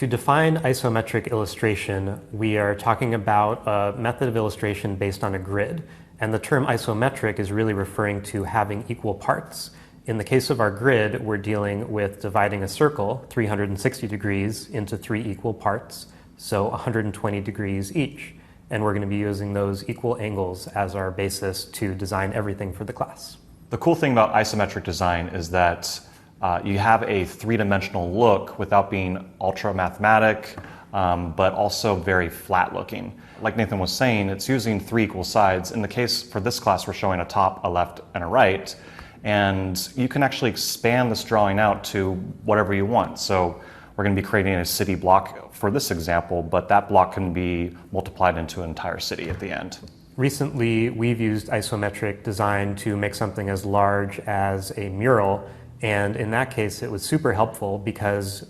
To define isometric illustration, we are talking about a method of illustration based on a grid. And the term isometric is really referring to having equal parts. In the case of our grid, we're dealing with dividing a circle 360 degrees into 3 equal parts, so 120 degrees each. And we're going to be using those equal angles as our basis to design everything for the class. The cool thing about isometric design is that you have a three-dimensional look without being ultra-mathematic, but also very flat-looking. Like Nathan was saying, it's using 3 equal sides. In the case for this class, we're showing a top, a left, and a right. And you can actually expand this drawing out to whatever you want. So we're going to be creating a city block for this example, but that block can be multiplied into an entire city at the end. Recently, we've used isometric design to make something as large as a mural. And in that case, it was super helpful because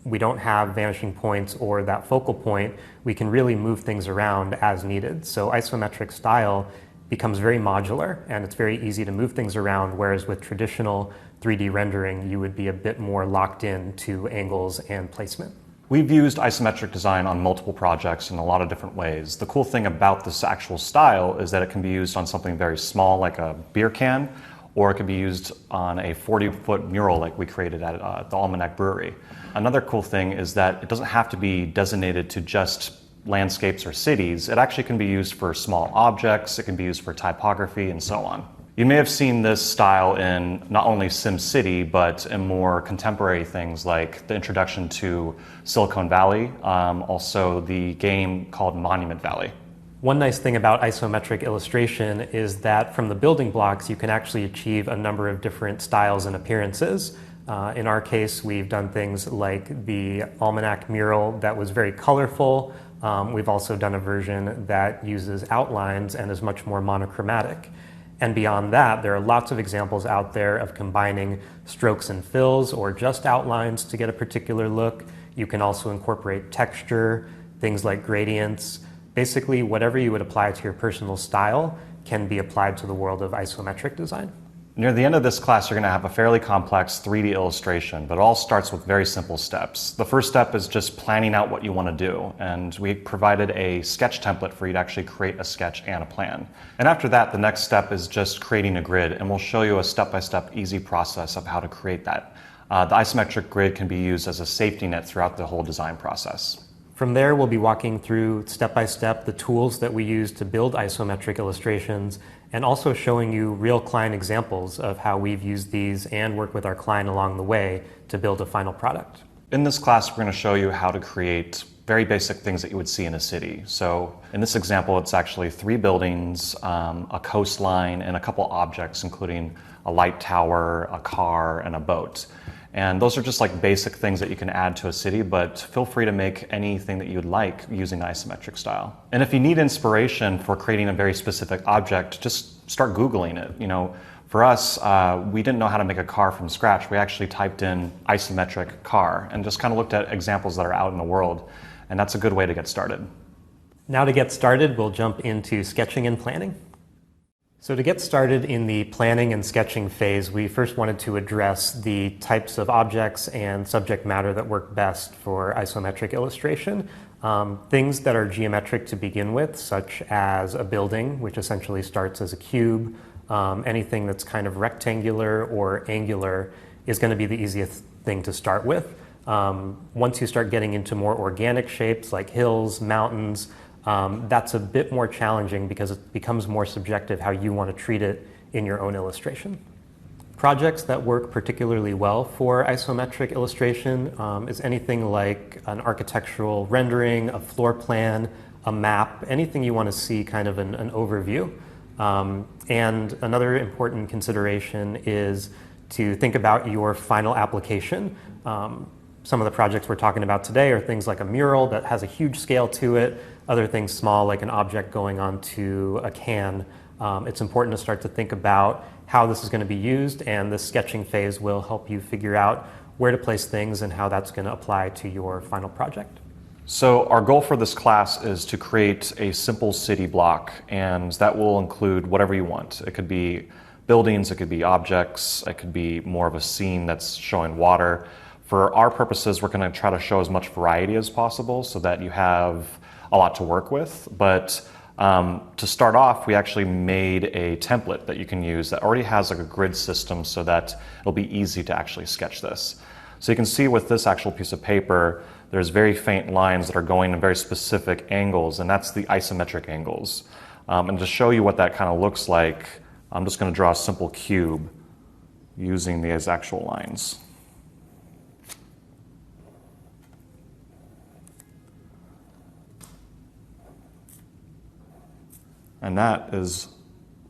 we don't have vanishing points or that focal point. We can really move things around as needed. So isometric style becomes very modular and it's very easy to move things around, whereas with traditional 3D rendering, you would be a bit more locked in to angles and placement. We've used isometric design on multiple projects in a lot of different ways. The cool thing about this actual style is that it can be used on something very small like a beer can, or it can be used on a 40-foot mural like we created at the Almanac Brewery. Another cool thing is that it doesn't have to be designated to just landscapes or cities. It actually can be used for small objects, it can be used for typography, and so on. You may have seen this style in not only SimCity, but in more contemporary things like the introduction to Silicon Valley, also the game called Monument Valley. One nice thing about isometric illustration is that from the building blocks, you can actually achieve a number of different styles and appearances. In our case, we've done things like the Almanac mural that was very colorful. We've also done a version that uses outlines and is much more monochromatic. And beyond that, there are lots of examples out there of combining strokes and fills or just outlines to get a particular look. You can also incorporate texture, things like gradients. Basically, whatever you would apply to your personal style can be applied to the world of isometric design. Near the end of this class, you're going to have a fairly complex 3D illustration, but it all starts with very simple steps. The first step is just planning out what you want to do, and we provided a sketch template for you to actually create a sketch and a plan. And after that, the next step is just creating a grid, and we'll show you a step-by-step easy process of how to create that. The isometric grid can be used as a safety net throughout the whole design process. From there, we'll be walking through step-by-step the tools that we use to build isometric illustrations and also showing you real client examples of how we've used these and worked with our client along the way to build a final product. In this class, we're going to show you how to create very basic things that you would see in a city. So in this example, it's actually 3 buildings, a coastline, and a couple objects, including a light tower, a car, and a boat. And those are just like basic things that you can add to a city, but feel free to make anything that you'd like using the isometric style. And if you need inspiration for creating a very specific object, just start Googling it. You know, for us, we didn't know how to make a car from scratch. We actually typed in isometric car and just kind of looked at examples that are out in the world. And that's a good way to get started. Now to get started, we'll jump into sketching and planning. So to get started in the planning and sketching phase, we first wanted to address the types of objects and subject matter that work best for isometric illustration. Things that are geometric to begin with, such as a building, which essentially starts as a cube. Anything that's kind of rectangular or angular is going to be the easiest thing to start with. Once you start getting into more organic shapes like hills, mountains, that's a bit more challenging because it becomes more subjective how you want to treat it in your own illustration. Projects that work particularly well for isometric illustration is anything like an architectural rendering, a floor plan, a map, anything you want to see kind of an overview. And another important consideration is to think about your final application. Some of the projects we're talking about today are things like a mural that has a huge scale to it, other things small like an object going onto a can. It's important to start to think about how this is going to be used, and the sketching phase will help you figure out where to place things and how that's going to apply to your final project. So our goal for this class is to create a simple city block, and that will include whatever you want. It could be buildings, it could be objects, it could be more of a scene that's showing water. For our purposes, we're going to try to show as much variety as possible so that you have a lot to work with. But to start off, we actually made a template that you can use that already has like a grid system so that it'll be easy to actually sketch this. So you can see with this actual piece of paper, there's very faint lines that are going in very specific angles, and that's the isometric angles. And to show you what that kind of looks like, I'm just going to draw a simple cube using these actual lines. And that is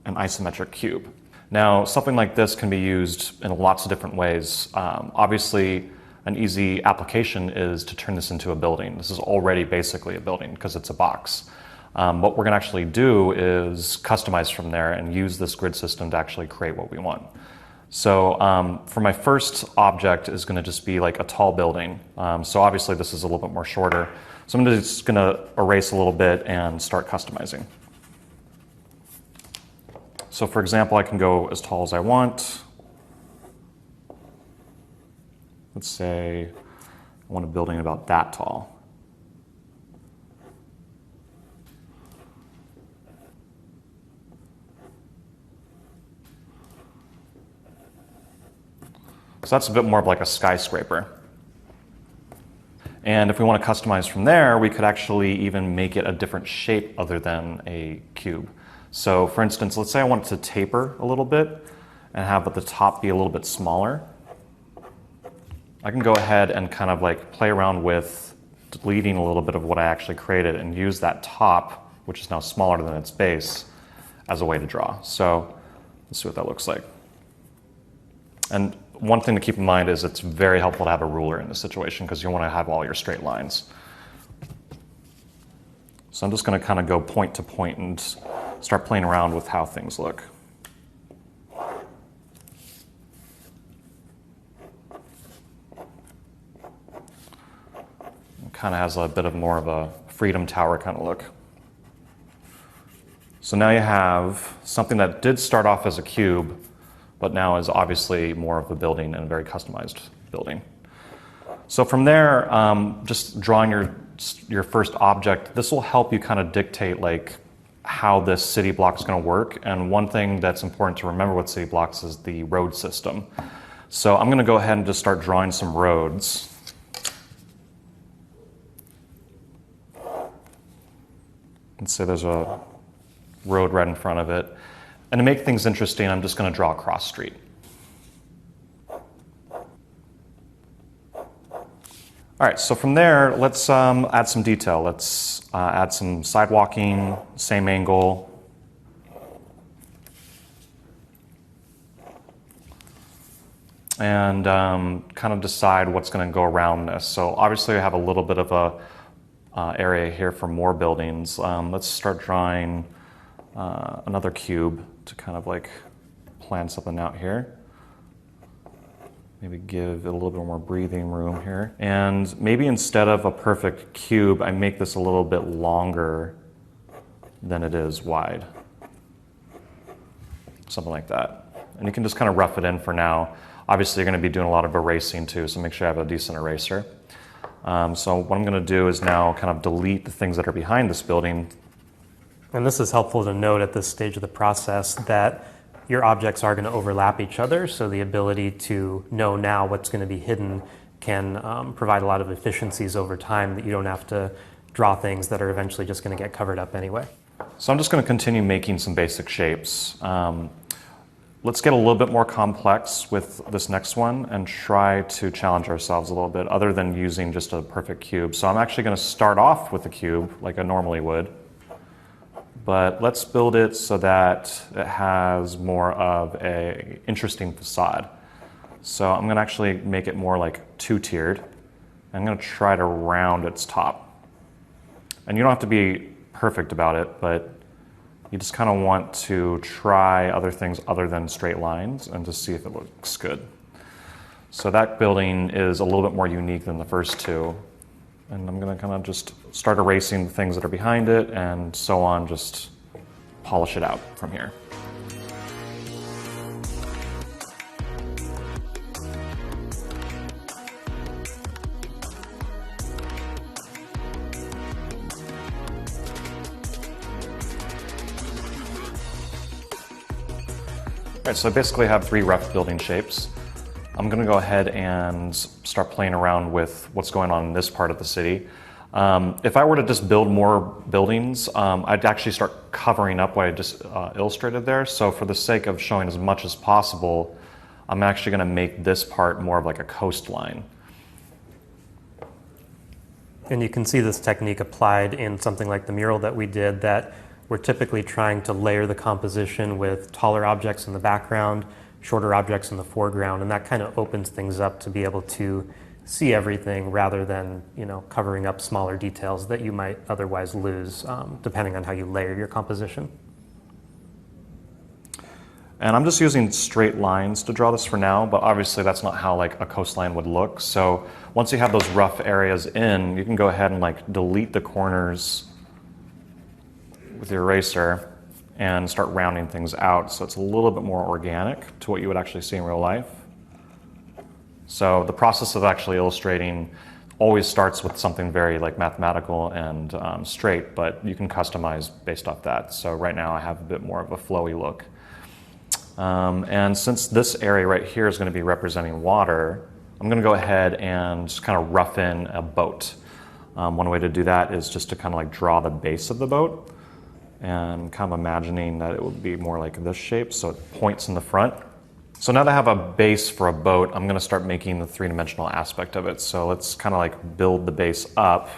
an isometric cube. Now, something like this can be used in lots of different ways. Obviously, an easy application is to turn this into a building. This is already basically a building because it's a box. What we're going to actually do is customize from there and use this grid system to actually create what we want. So for my first object is going to just be like a tall building. So obviously this is a little bit more shorter. So I'm just going to erase a little bit and start customizing. So for example, I can go as tall as I want. Let's say I want a building about that tall. So that's a bit more of like a skyscraper. And if we want to customize from there, we could actually even make it a different shape other than a cube. So for instance, let's say I want it to taper a little bit and have the top be a little bit smaller. I can go ahead and kind of like play around with deleting a little bit of what I actually created and use that top, which is now smaller than its base, as a way to draw. So let's see what that looks like. And one thing to keep in mind is it's very helpful to have a ruler in this situation because you want to have all your straight lines. So I'm just going to kind of go point to point and start playing around with how things look. It kind of has a bit of more of a Freedom Tower kind of look. So now you have something that did start off as a cube, but now is obviously more of a building and a very customized building. So from there, just drawing your first object, this will help you kind of dictate like how this city block is going to work. And one thing that's important to remember with city blocks is the road system. So I'm going to go ahead and just start drawing some roads. Let's say there's a road right in front of it. And to make things interesting, I'm just going to draw a cross street. All right, so from there, let's add some detail. Let's add some sidewalking, same angle. And kind of decide what's going to go around this. So obviously I have a little bit of a area here for more buildings. Let's start drawing another cube to kind of like plan something out here. Maybe give it a little bit more breathing room here. And maybe instead of a perfect cube, I make this a little bit longer than it is wide. Something like that. And you can just kind of rough it in for now. Obviously, you're going to be doing a lot of erasing too, so make sure you have a decent eraser. So what I'm going to do is now kind of delete the things that are behind this building. And this is helpful to note at this stage of the process that your objects are going to overlap each other, so the ability to know now what's going to be hidden can provide a lot of efficiencies over time that you don't have to draw things that are eventually just going to get covered up anyway. So I'm just going to continue making some basic shapes. Let's get a little bit more complex with this next one and try to challenge ourselves a little bit other than using just a perfect cube. So I'm actually going to start off with a cube like I normally would. But let's build it so that it has more of an interesting facade. So I'm going to actually make it more like two-tiered. I'm going to try to round its top. And you don't have to be perfect about it, but you just kind of want to try other things other than straight lines and to see if it looks good. So that building is a little bit more unique than the first two. And I'm going to kind of just start erasing the things that are behind it and so on, just polish it out from here. Right, so I basically have 3 rough building shapes. I'm going to go ahead and start playing around with what's going on in this part of the city. If I were to just build more buildings, I'd actually start covering up what I just illustrated there. So for the sake of showing as much as possible, I'm actually going to make this part more of like a coastline. And you can see this technique applied in something like the mural that we did, that we're typically trying to layer the composition with taller objects in the background, shorter objects in the foreground, and that kind of opens things up to be able to see everything rather than, covering up smaller details that you might otherwise lose, depending on how you layer your composition. And I'm just using straight lines to draw this for now, but obviously that's not how like a coastline would look. So once you have those rough areas in, you can go ahead and like delete the corners with your eraser and start rounding things out so it's a little bit more organic to what you would actually see in real life. So the process of actually illustrating always starts with something very like mathematical and straight, but you can customize based off that. So right now I have a bit more of a flowy look. And since this area right here is going to be representing water, I'm going to go ahead and just kind of rough in a boat. One way to do that is just to kind of like draw the base of the boat, and kind of imagining that it would be more like this shape, so it points in the front. So now that I have a base for a boat, I'm going to start making the 3-dimensional aspect of it. So let's kind of like build the base up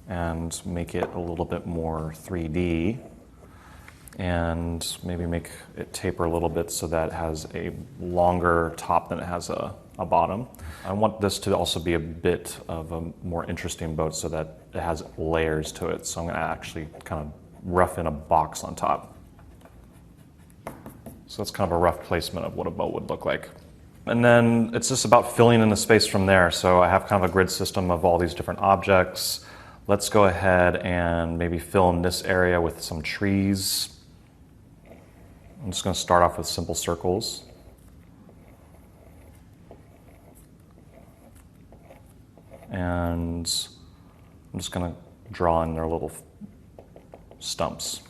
and make it a little bit more 3D. And maybe make it taper a little bit so that it has a longer top than it has a bottom. I want this to also be a bit of a more interesting boat so that it has layers to it. So I'm going to actually kind of rough in a box on top. So that's kind of a rough placement of what a boat would look like. And then it's just about filling in the space from there. So I have kind of a grid system of all these different objects. Let's go ahead and maybe fill in this area with some trees. I'm just going to start off with simple circles. And I'm just going to draw in their little stumps.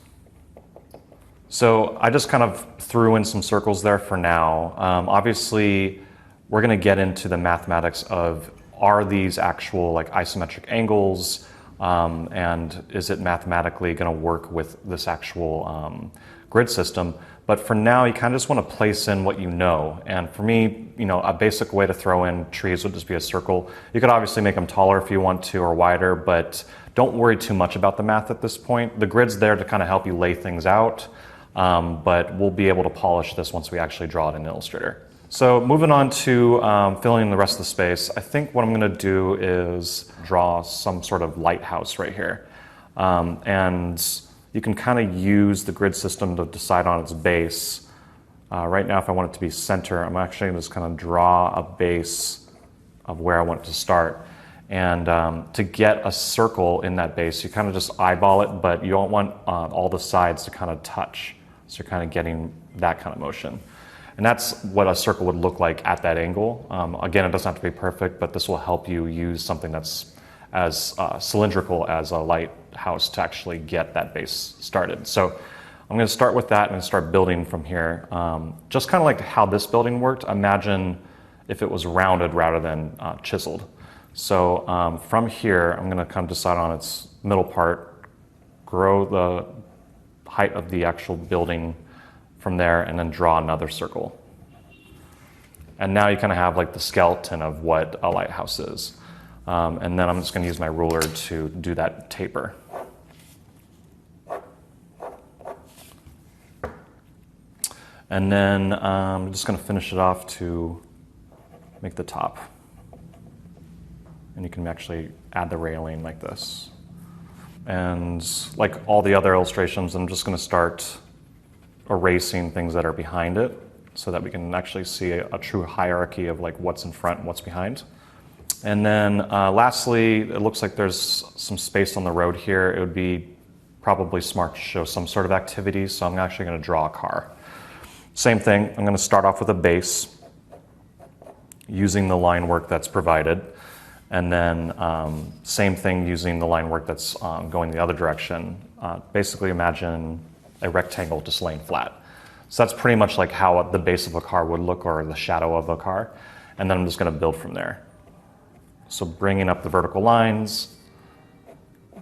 So I just kind of threw in some circles there for now. Obviously, we're going to get into the mathematics of, are these actual like isometric angles, and is it mathematically going to work with this actual grid system? But for now, you kind of just want to place in what you know. And for me, a basic way to throw in trees would just be a circle. You could obviously make them taller if you want to, or wider, but don't worry too much about the math at this point. The grid's there to kind of help you lay things out, but we'll be able to polish this once we actually draw it in Illustrator. So moving on to filling in the rest of the space, I think what I'm going to do is draw some sort of lighthouse right here. And you can kind of use the grid system to decide on its base. Right now, if I want it to be center, I'm actually going to just kind of draw a base of where I want it to start. And to get a circle in that base, you kind of just eyeball it, but you don't want all the sides to kind of touch. So you're kind of getting that kind of motion. And that's what a circle would look like at that angle. Again, it doesn't have to be perfect, but this will help you use something that's as cylindrical as a lighthouse to actually get that base started. So I'm going to start with that and start building from here. Just kind of like how this building worked. Imagine if it was rounded rather than chiseled. So from here, I'm going to kind of decide on its middle part, grow the height of the actual building from there, and then draw another circle. And now you kind of have like the skeleton of what a lighthouse is. And then I'm just going to use my ruler to do that taper. And then I'm just going to finish it off to make the top. And you can actually add the railing like this. And like all the other illustrations, I'm just going to start erasing things that are behind it so that we can actually see a true hierarchy of like what's in front and what's behind. And then lastly, it looks like there's some space on the road here. It would be probably smart to show some sort of activity, so I'm actually going to draw a car. Same thing, I'm going to start off with a base using the line work that's provided, and then same thing using the line work that's going the other direction. Basically imagine a rectangle just laying flat. So that's pretty much like how the base of a car would look, or the shadow of a car. And then I'm just going to build from there. So bringing up the vertical lines,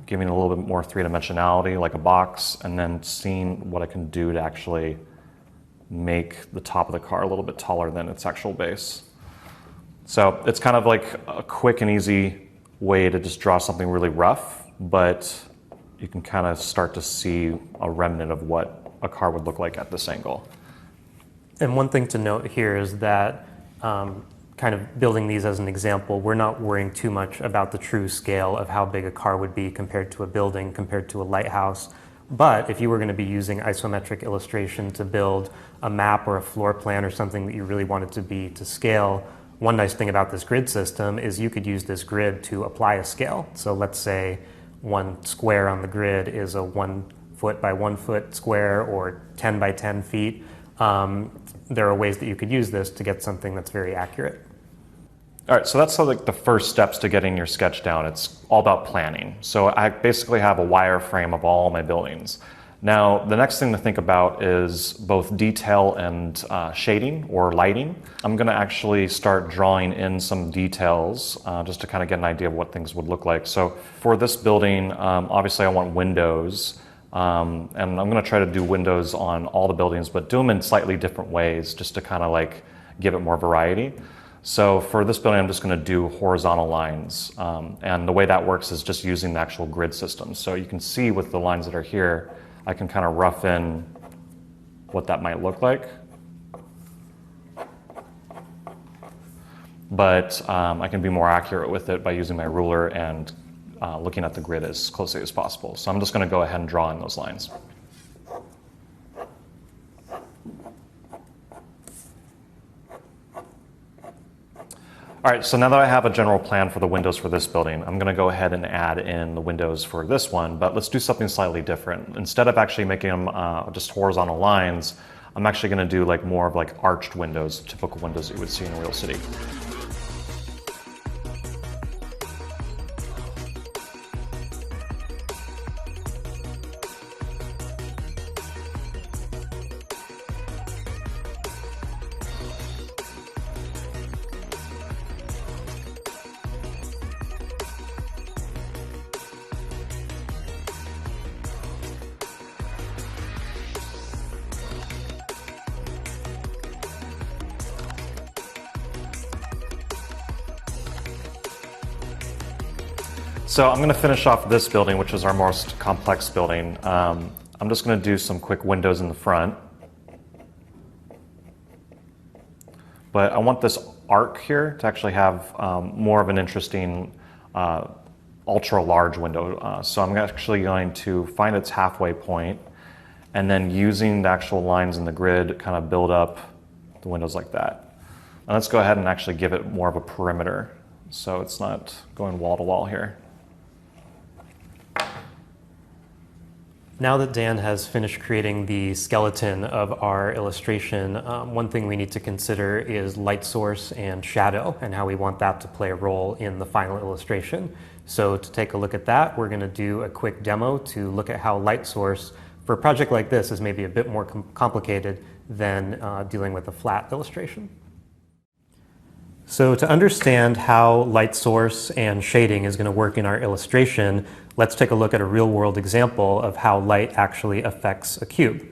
giving a little bit more three-dimensionality like a box, and then seeing what I can do to actually make the top of the car a little bit taller than its actual base. So it's kind of like a quick and easy way to just draw something really rough, but you can kind of start to see a remnant of what a car would look like at this angle. And one thing to note here is that kind of building these as an example, we're not worrying too much about the true scale of how big a car would be compared to a building, compared to a lighthouse. But if you were going to be using isometric illustration to build a map or a floor plan or something that you really wanted to be to scale, one nice thing about this grid system is you could use this grid to apply a scale. So let's say one square on the grid is a 1 foot by 1 foot square, or 10 by 10 feet. There are ways that you could use this to get something that's very accurate. All right, so that's like the first steps to getting your sketch down. It's all about planning. So I basically have a wireframe of all my buildings. Now, the next thing to think about is both detail and shading or lighting. I'm going to actually start drawing in some details just to kind of get an idea of what things would look like. So for this building, obviously I want windows. And I'm going to try to do windows on all the buildings, but do them in slightly different ways just to kind of like give it more variety. So for this building, I'm just going to do horizontal lines. And the way that works is just using the actual grid system. So you can see with the lines that are here, I can kind of rough in what that might look like. But I can be more accurate with it by using my ruler and looking at the grid as closely as possible. So I'm just going to go ahead and draw in those lines. All right, so now that I have a general plan for the windows for this building, I'm going to go ahead and add in the windows for this one, but let's do something slightly different. Instead of actually making them just horizontal lines, I'm actually going to do like more of like arched windows, typical windows that you would see in a real city. So I'm going to finish off this building, which is our most complex building. I'm just going to do some quick windows in the front. But I want this arc here to actually have more of an interesting ultra large window. So I'm actually going to find its halfway point, and then using the actual lines in the grid, kind of build up the windows like that. Now let's go ahead and actually give it more of a perimeter, so it's not going wall to wall here. Now that Dan has finished creating the skeleton of our illustration, one thing we need to consider is light source and shadow, and how we want that to play a role in the final illustration. So to take a look at that, we're going to do a quick demo to look at how light source for a project like this is maybe a bit more complicated than dealing with a flat illustration. So to understand how light source and shading is going to work in our illustration, let's take a look at a real-world example of how light actually affects a cube.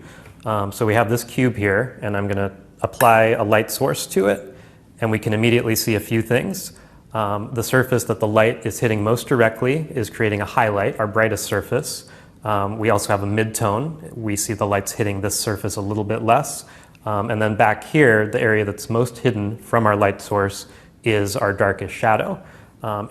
So we have this cube here, and I'm going to apply a light source to it, and we can immediately see a few things. The surface that the light is hitting most directly is creating a highlight, our brightest surface. We also have a mid-tone. We see the lights hitting this surface a little bit less. And then back here, the area that's most hidden from our light source is our darkest shadow.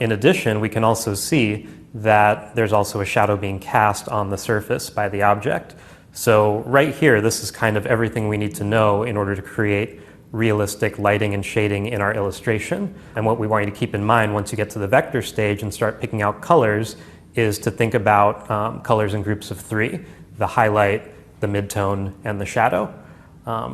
In addition, we can also see that there's also a shadow being cast on the surface by the object. So right here, this is kind of everything we need to know in order to create realistic lighting and shading in our illustration. And what we want you to keep in mind once you get to the vector stage and start picking out colors is to think about colors in groups of 3, the highlight, the midtone, and the shadow.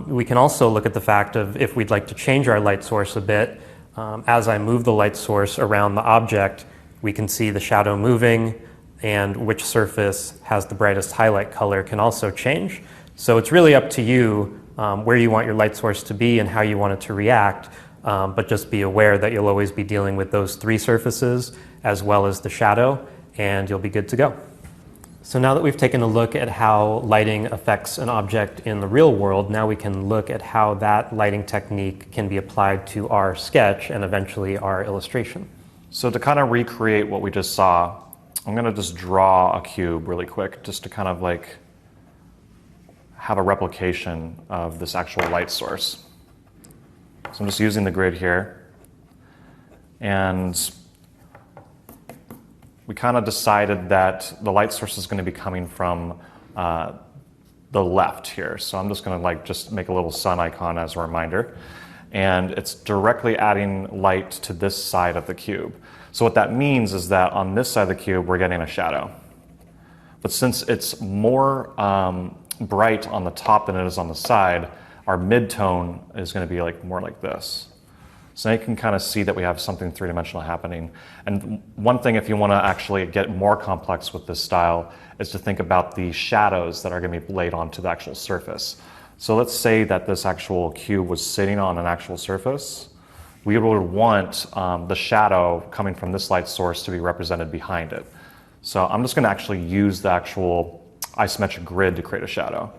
We can also look at the fact of if we'd like to change our light source a bit. As I move the light source around the object, we can see the shadow moving, and which surface has the brightest highlight color can also change. So it's really up to you where you want your light source to be and how you want it to react, but just be aware that you'll always be dealing with those three surfaces as well as the shadow, and you'll be good to go. So now that we've taken a look at how lighting affects an object in the real world, now we can look at how that lighting technique can be applied to our sketch and eventually our illustration. So to kind of recreate what we just saw, I'm going to just draw a cube really quick just to kind of like have a replication of this actual light source. So I'm just using the grid here, and we kind of decided that the light source is going to be coming from the left here. So I'm just going to like just make a little sun icon as a reminder. And it's directly adding light to this side of the cube. So what that means is that on this side of the cube, we're getting a shadow. But since it's more bright on the top than it is on the side, our mid-tone is going to be like more like this. So now you can kind of see that we have something three-dimensional happening. And one thing, if you want to actually get more complex with this style, is to think about the shadows that are going to be laid onto the actual surface. So let's say that this actual cube was sitting on an actual surface. We would want the shadow coming from this light source to be represented behind it. So I'm just going to actually use the actual isometric grid to create a shadow.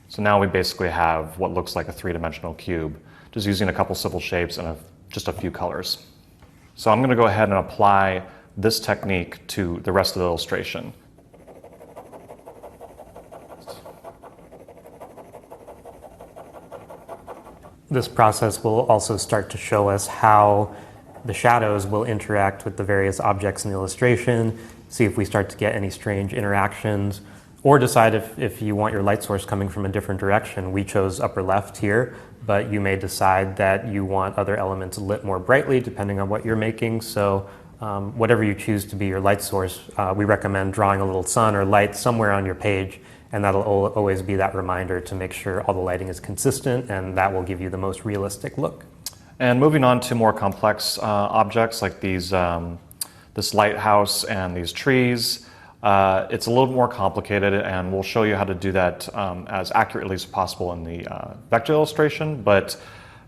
So now we basically have what looks like a three-dimensional cube, just using a couple simple shapes and just a few colors. So I'm going to go ahead and apply this technique to the rest of the illustration. This process will also start to show us how the shadows will interact with the various objects in the illustration, see if we start to get any strange interactions, or decide if you want your light source coming from a different direction. We chose upper left here, but you may decide that you want other elements lit more brightly depending on what you're making. So whatever you choose to be your light source, we recommend drawing a little sun or light somewhere on your page, and that'll always be that reminder to make sure all the lighting is consistent, and that will give you the most realistic look. And moving on to more complex objects like these, this lighthouse and these trees, it's a little more complicated, and we'll show you how to do that as accurately as possible in the vector illustration. But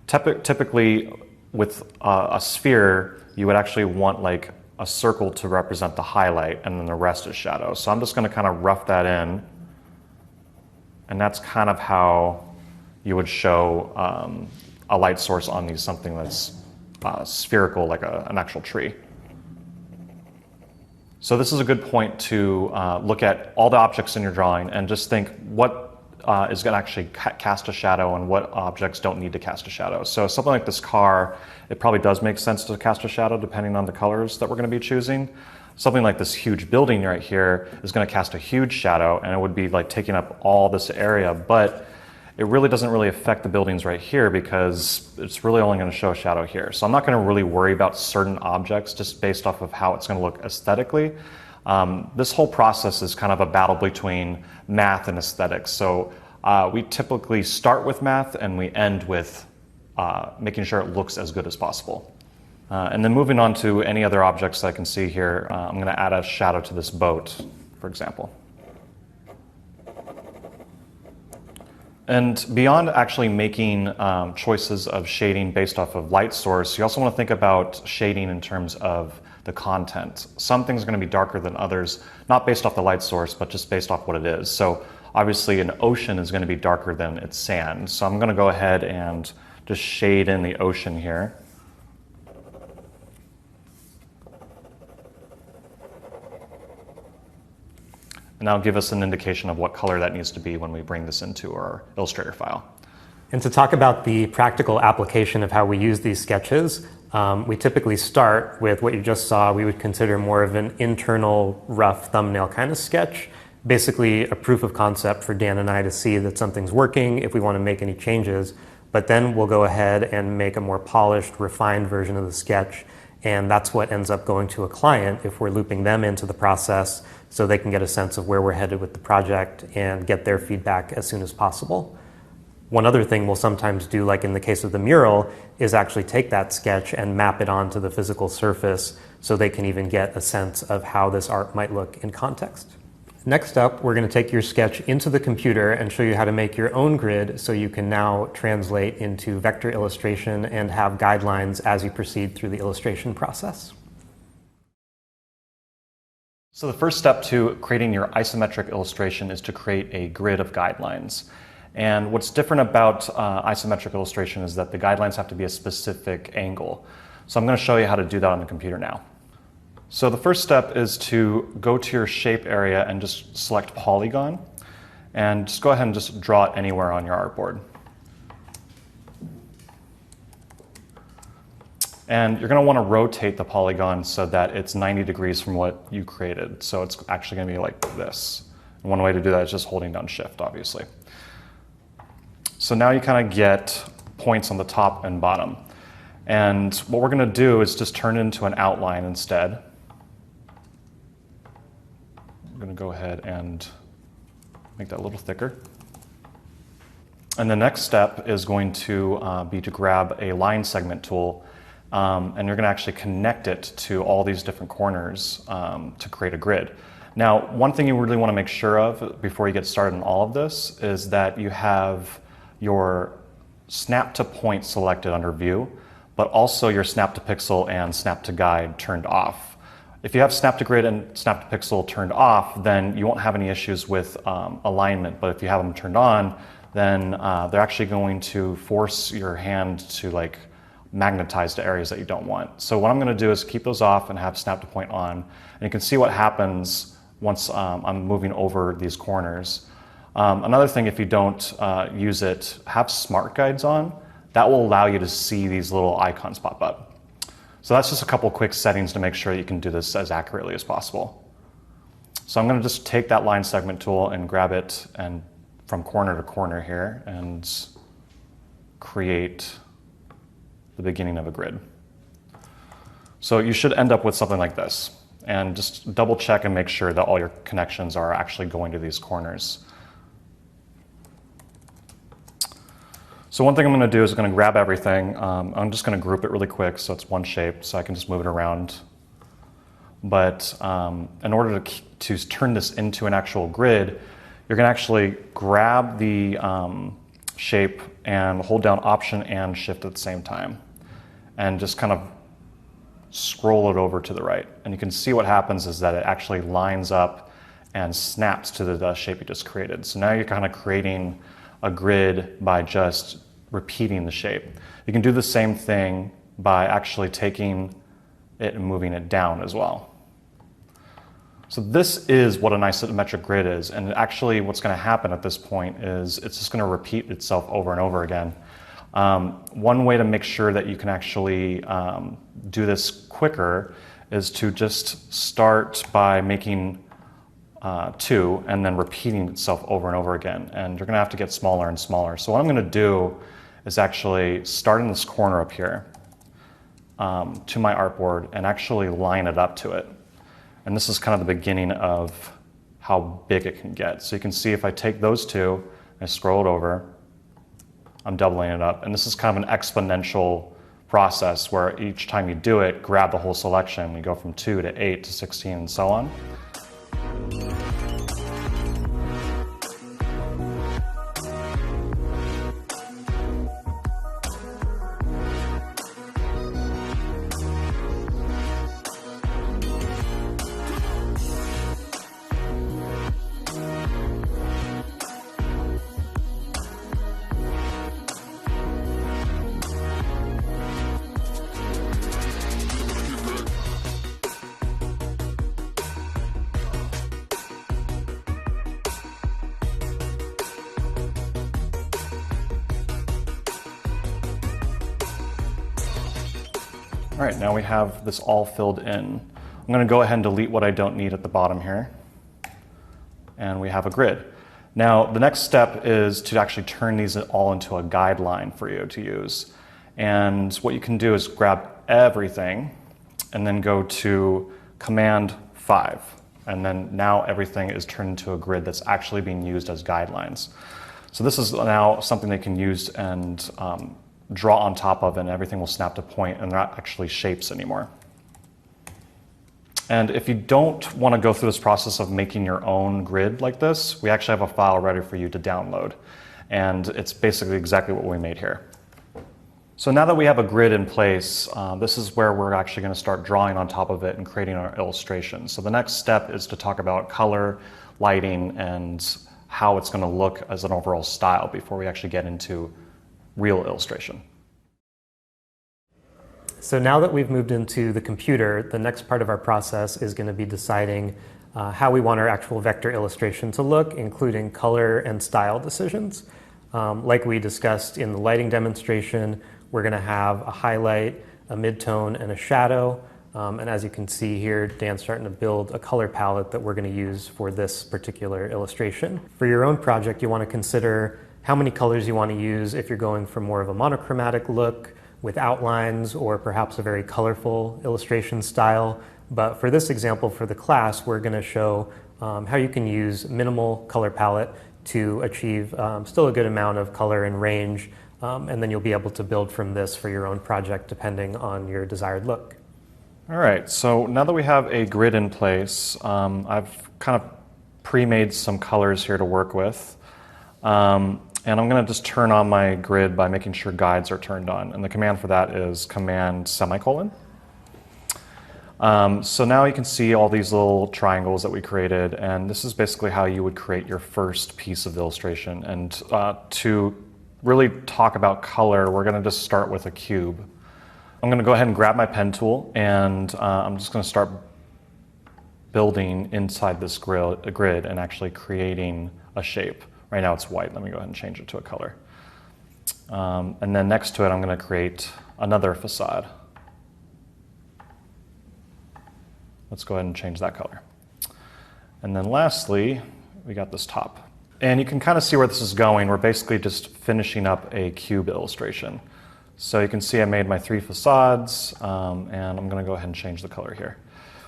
typically with a sphere, you would actually want like a circle to represent the highlight, and then the rest is shadow. So I'm just going to kind of rough that in, and that's kind of how you would show a light source on these, something that's spherical like an actual tree. So this is a good point to look at all the objects in your drawing and just think what is going to actually cast a shadow and what objects don't need to cast a shadow. So something like this car, it probably does make sense to cast a shadow depending on the colors that we're going to be choosing. Something like this huge building right here is going to cast a huge shadow, and it would be like taking up all this area, but it really doesn't really affect the buildings right here because it's really only going to show a shadow here. So I'm not going to really worry about certain objects just based off of how it's going to look aesthetically. This whole process is kind of a battle between math and aesthetics. So we typically start with math and we end with making sure it looks as good as possible. And then moving on to any other objects that I can see here, I'm going to add a shadow to this boat, for example. And beyond actually making choices of shading based off of light source, you also want to think about shading in terms of the content. Some things are going to be darker than others, not based off the light source, but just based off what it is. So obviously an ocean is going to be darker than its sand. So I'm going to go ahead and just shade in the ocean here. And that'll give us an indication of what color that needs to be when we bring this into our Illustrator file. And to talk about the practical application of how we use these sketches, we typically start with what you just saw. We would consider more of an internal rough thumbnail kind of sketch, basically a proof of concept for Dan and I to see that something's working if we want to make any changes. But then we'll go ahead and make a more polished, refined version of the sketch, and that's what ends up going to a client if we're looping them into the process so they can get a sense of where we're headed with the project and get their feedback as soon as possible. One other thing we'll sometimes do, like in the case of the mural, is actually take that sketch and map it onto the physical surface so they can even get a sense of how this art might look in context. Next up, we're going to take your sketch into the computer and show you how to make your own grid so you can now translate into vector illustration and have guidelines as you proceed through the illustration process. So the first step to creating your isometric illustration is to create a grid of guidelines. And what's different about isometric illustration is that the guidelines have to be a specific angle. So I'm going to show you how to do that on the computer now. So the first step is to go to your shape area and just select polygon, and just go ahead and just draw it anywhere on your artboard. And you're going to want to rotate the polygon so that it's 90 degrees from what you created. So it's actually going to be like this. And one way to do that is just holding down Shift, obviously. So now you kind of get points on the top and bottom. And what we're going to do is just turn it into an outline instead. I'm going to go ahead and make that a little thicker. And the next step is going to be to grab a line segment tool, and you're going to actually connect it to all these different corners to create a grid. Now, one thing you really want to make sure of before you get started on all of this is that you have your snap to point selected under view, but also your snap to pixel and snap to guide turned off. If you have snap to grid and snap to pixel turned off, then you won't have any issues with alignment. But if you have them turned on, then they're actually going to force your hand to magnetize to areas that you don't want. So what I'm going to do is keep those off and have snap to point on. And you can see what happens once I'm moving over these corners. Another thing, if you don't use it, have smart guides on. That will allow you to see these little icons pop up. So that's just a couple quick settings to make sure you can do this as accurately as possible. So I'm going to just take that line segment tool and grab it and from corner to corner here and create the beginning of a grid. So you should end up with something like this. And just double check and make sure that all your connections are actually going to these corners. So one thing I'm going to do is I'm going to grab everything. I'm just going to group it really quick so it's one shape so I can just move it around. But in order to turn this into an actual grid, you're going to actually grab the shape and hold down Option and Shift at the same time. And just kind of scroll it over to the right. And you can see what happens is that it actually lines up and snaps to the shape you just created. So now you're kind of creating a grid by just repeating the shape. You can do the same thing by actually taking it and moving it down as well. So this is what an isometric grid is, and actually what's going to happen at this point is it's just going to repeat itself over and over again. One way to make sure that you can actually do this quicker is to just start by making 2 and then repeating itself over and over again. And you're going to have to get smaller and smaller. So what I'm going to do is actually start in this corner up here to my artboard and actually line it up to it. And this is kind of the beginning of how big it can get. So you can see if I take those two and scroll it over, I'm doubling it up. And this is kind of an exponential process where each time you do it, grab the whole selection. We go from 2 to 8 to 16 and so on. All right, now we have this all filled in. I'm going to go ahead and delete what I don't need at the bottom here. And we have a grid. Now, the next step is to actually turn these all into a guideline for you to use. And what you can do is grab everything and then go to Command 5. And then now everything is turned into a grid that's actually being used as guidelines. So this is now something they can use and draw on top of, and everything will snap to point and not actually shapes anymore. And if you don't want to go through this process of making your own grid like this, we actually have a file ready for you to download. And it's basically exactly what we made here. So now that we have a grid in place, this is where we're actually going to start drawing on top of it and creating our illustration. So the next step is to talk about color, lighting, and how it's going to look as an overall style before we actually get into real illustration. So now that we've moved into the computer, the next part of our process is going to be deciding how we want our actual vector illustration to look, including color and style decisions. Like we discussed in the lighting demonstration, we're going to have a highlight, a midtone, and a shadow. And as you can see here, Dan's starting to build a color palette that we're going to use for this particular illustration. For your own project, you want to consider how many colors you want to use if you're going for more of a monochromatic look with outlines or perhaps a very colorful illustration style. But for this example, for the class, we're going to show how you can use minimal color palette to achieve still a good amount of color and range, and then you'll be able to build from this for your own project depending on your desired look. All right, so now that we have a grid in place, I've kind of pre-made some colors here to work with. And I'm going to just turn on my grid by making sure guides are turned on. And the command for that is command semicolon. So now you can see all these little triangles that we created. And this is basically how you would create your first piece of illustration. And to really talk about color, we're going to just start with a cube. I'm going to go ahead and grab my pen tool. And I'm just going to start building inside this grid and actually creating a shape. Right now it's white. Let me go ahead and change it to a color. And then next to it, I'm going to create another facade. Let's go ahead and change that color. And then lastly, we got this top. And you can kind of see where this is going. We're basically just finishing up a cube illustration. So you can see I made my 3 facades, and I'm going to go ahead and change the color here.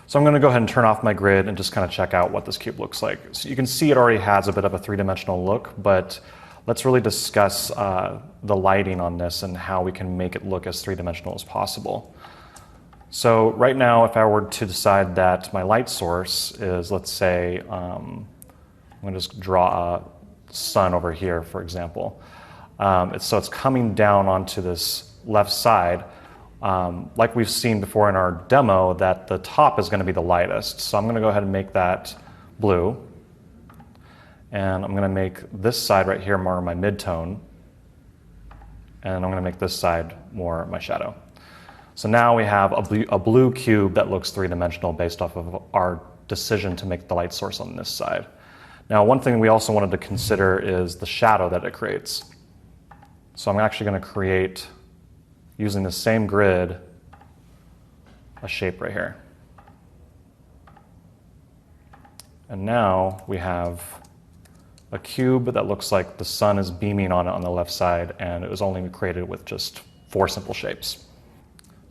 So I'm going to go ahead and turn off my grid and just kind of check out what this cube looks like. So you can see it already has a bit of a 3-dimensional look, but let's really discuss the lighting on this and how we can make it look as 3-dimensional as possible. So right now, if I were to decide that my light source is, let's say, I'm going to just draw a sun over here, for example. So it's coming down onto this left side. Like we've seen before in our demo, that the top is going to be the lightest. So I'm going to go ahead and make that blue. And I'm going to make this side right here more my midtone. And I'm going to make this side more my shadow. So now we have a blue cube that looks 3-dimensional based off of our decision to make the light source on this side. Now, one thing we also wanted to consider is the shadow that it creates. So I'm actually going to create, using the same grid, a shape right here. And now we have a cube that looks like the sun is beaming on it on the left side, and it was only created with just 4 simple shapes.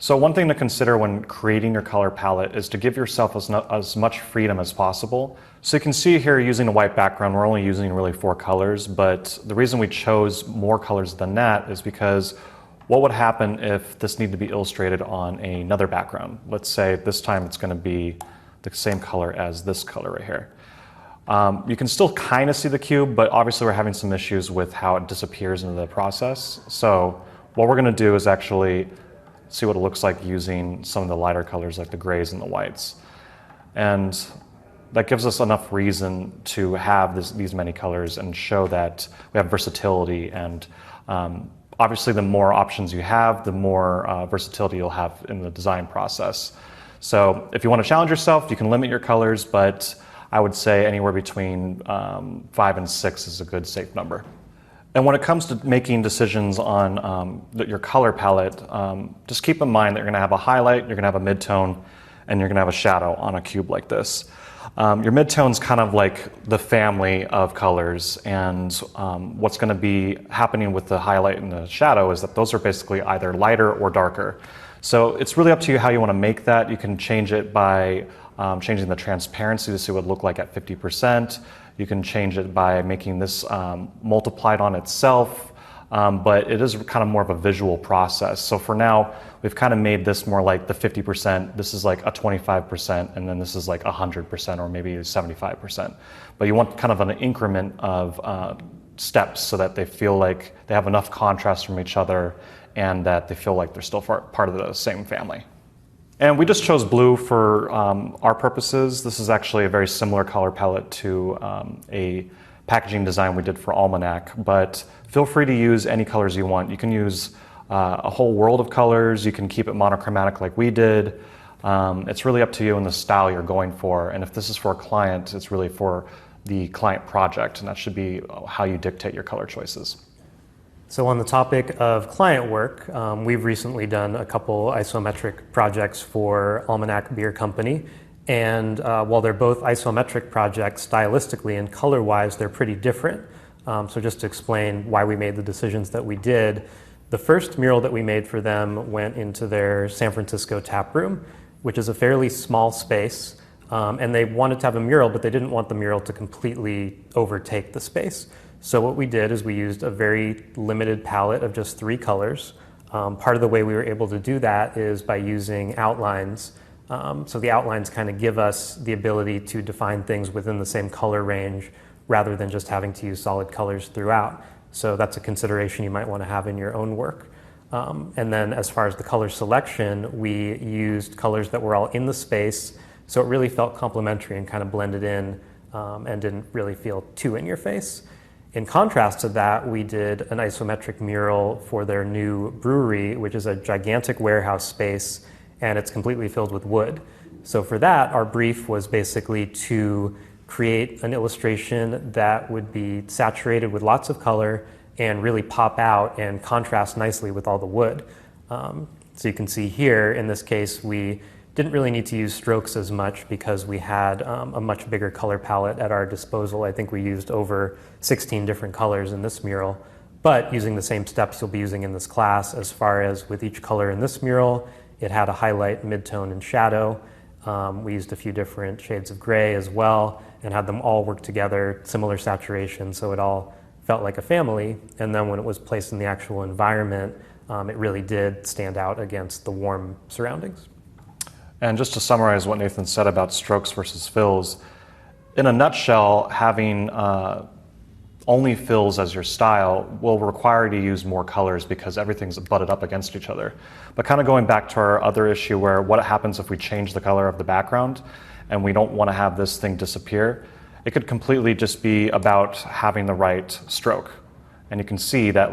So one thing to consider when creating your color palette is to give yourself as much freedom as possible. So you can see here, using a white background, we're only using really 4 colors, but the reason we chose more colors than that is because what would happen if this needed to be illustrated on another background? Let's say this time it's going to be the same color as this color right here. You can still kind of see the cube, but obviously we're having some issues with how it disappears into the process. So what we're going to do is actually see what it looks like using some of the lighter colors like the grays and the whites. And that gives us enough reason to have these many colors and show that we have versatility. And obviously the more options you have, the more versatility you'll have in the design process. So if you want to challenge yourself, you can limit your colors, but I would say anywhere between 5 and 6 is a good safe number. And when it comes to making decisions on your color palette, just keep in mind that you're going to have a highlight, you're going to have a midtone, and you're going to have a shadow on a cube like this. Your midtone's kind of like the family of colors, and what's going to be happening with the highlight and the shadow is that those are basically either lighter or darker. So it's really up to you how you want to make that. You can change it by changing the transparency to see what it would look like at 50%. You can change it by making this multiplied on itself. but it is kind of more of a visual process. So for now, we've kind of made this more like the 50%, this is like a 25%, and then this is like 100% or maybe 75%. But you want kind of an increment of steps so that they feel like they have enough contrast from each other and that they feel like they're still part of the same family. And we just chose blue for our purposes. This is actually a very similar color palette to a packaging design we did for Almanac, but feel free to use any colors you want. You can use a whole world of colors. You can keep it monochromatic like we did. It's really up to you and the style you're going for. And if this is for a client, it's really for the client project, and that should be how you dictate your color choices. So on the topic of client work, we've recently done a couple isometric projects for Almanac Beer Company. And while they're both isometric projects, stylistically and color-wise, they're pretty different. So just to explain why we made the decisions that we did, the first mural that we made for them went into their San Francisco tap room, which is a fairly small space. And they wanted to have a mural, but they didn't want the mural to completely overtake the space. So what we did is we used a very limited palette of just 3 colors. Part of the way we were able to do that is by using outlines. So the outlines kind of give us the ability to define things within the same color range rather than just having to use solid colors throughout. So that's a consideration you might want to have in your own work. And then as far as the color selection, we used colors that were all in the space, so it really felt complementary and kind of blended in and didn't really feel too in your face. In contrast to that, we did an isometric mural for their new brewery, which is a gigantic warehouse space, and it's completely filled with wood. So for that, our brief was basically to create an illustration that would be saturated with lots of color and really pop out and contrast nicely with all the wood. So you can see here, in this case, we didn't really need to use strokes as much because we had a much bigger color palette at our disposal. I think we used over 16 different colors in this mural, but using the same steps you'll be using in this class. As far as with each color in this mural, it had a highlight, midtone, and shadow. We used a few different shades of gray as well and had them all work together, similar saturation, so it all felt like a family. And then when it was placed in the actual environment, it really did stand out against the warm surroundings. And just to summarize what Nathan said about strokes versus fills, in a nutshell, having only fills as your style will require you to use more colors because everything's butted up against each other. But kind of going back to our other issue where what happens if we change the color of the background and we don't want to have this thing disappear, it could completely just be about having the right stroke. And you can see that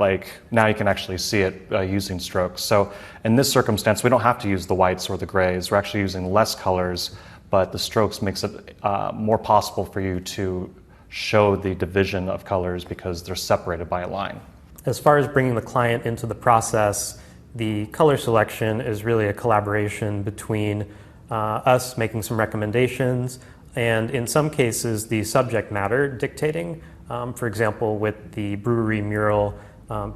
now you can actually see it using strokes. So in this circumstance, we don't have to use the whites or the grays. We're actually using less colors, but the strokes makes it more possible for you to show the division of colors because they're separated by a line. As far as bringing the client into the process, the color selection is really a collaboration between us making some recommendations and in some cases the subject matter dictating. For example, with the brewery mural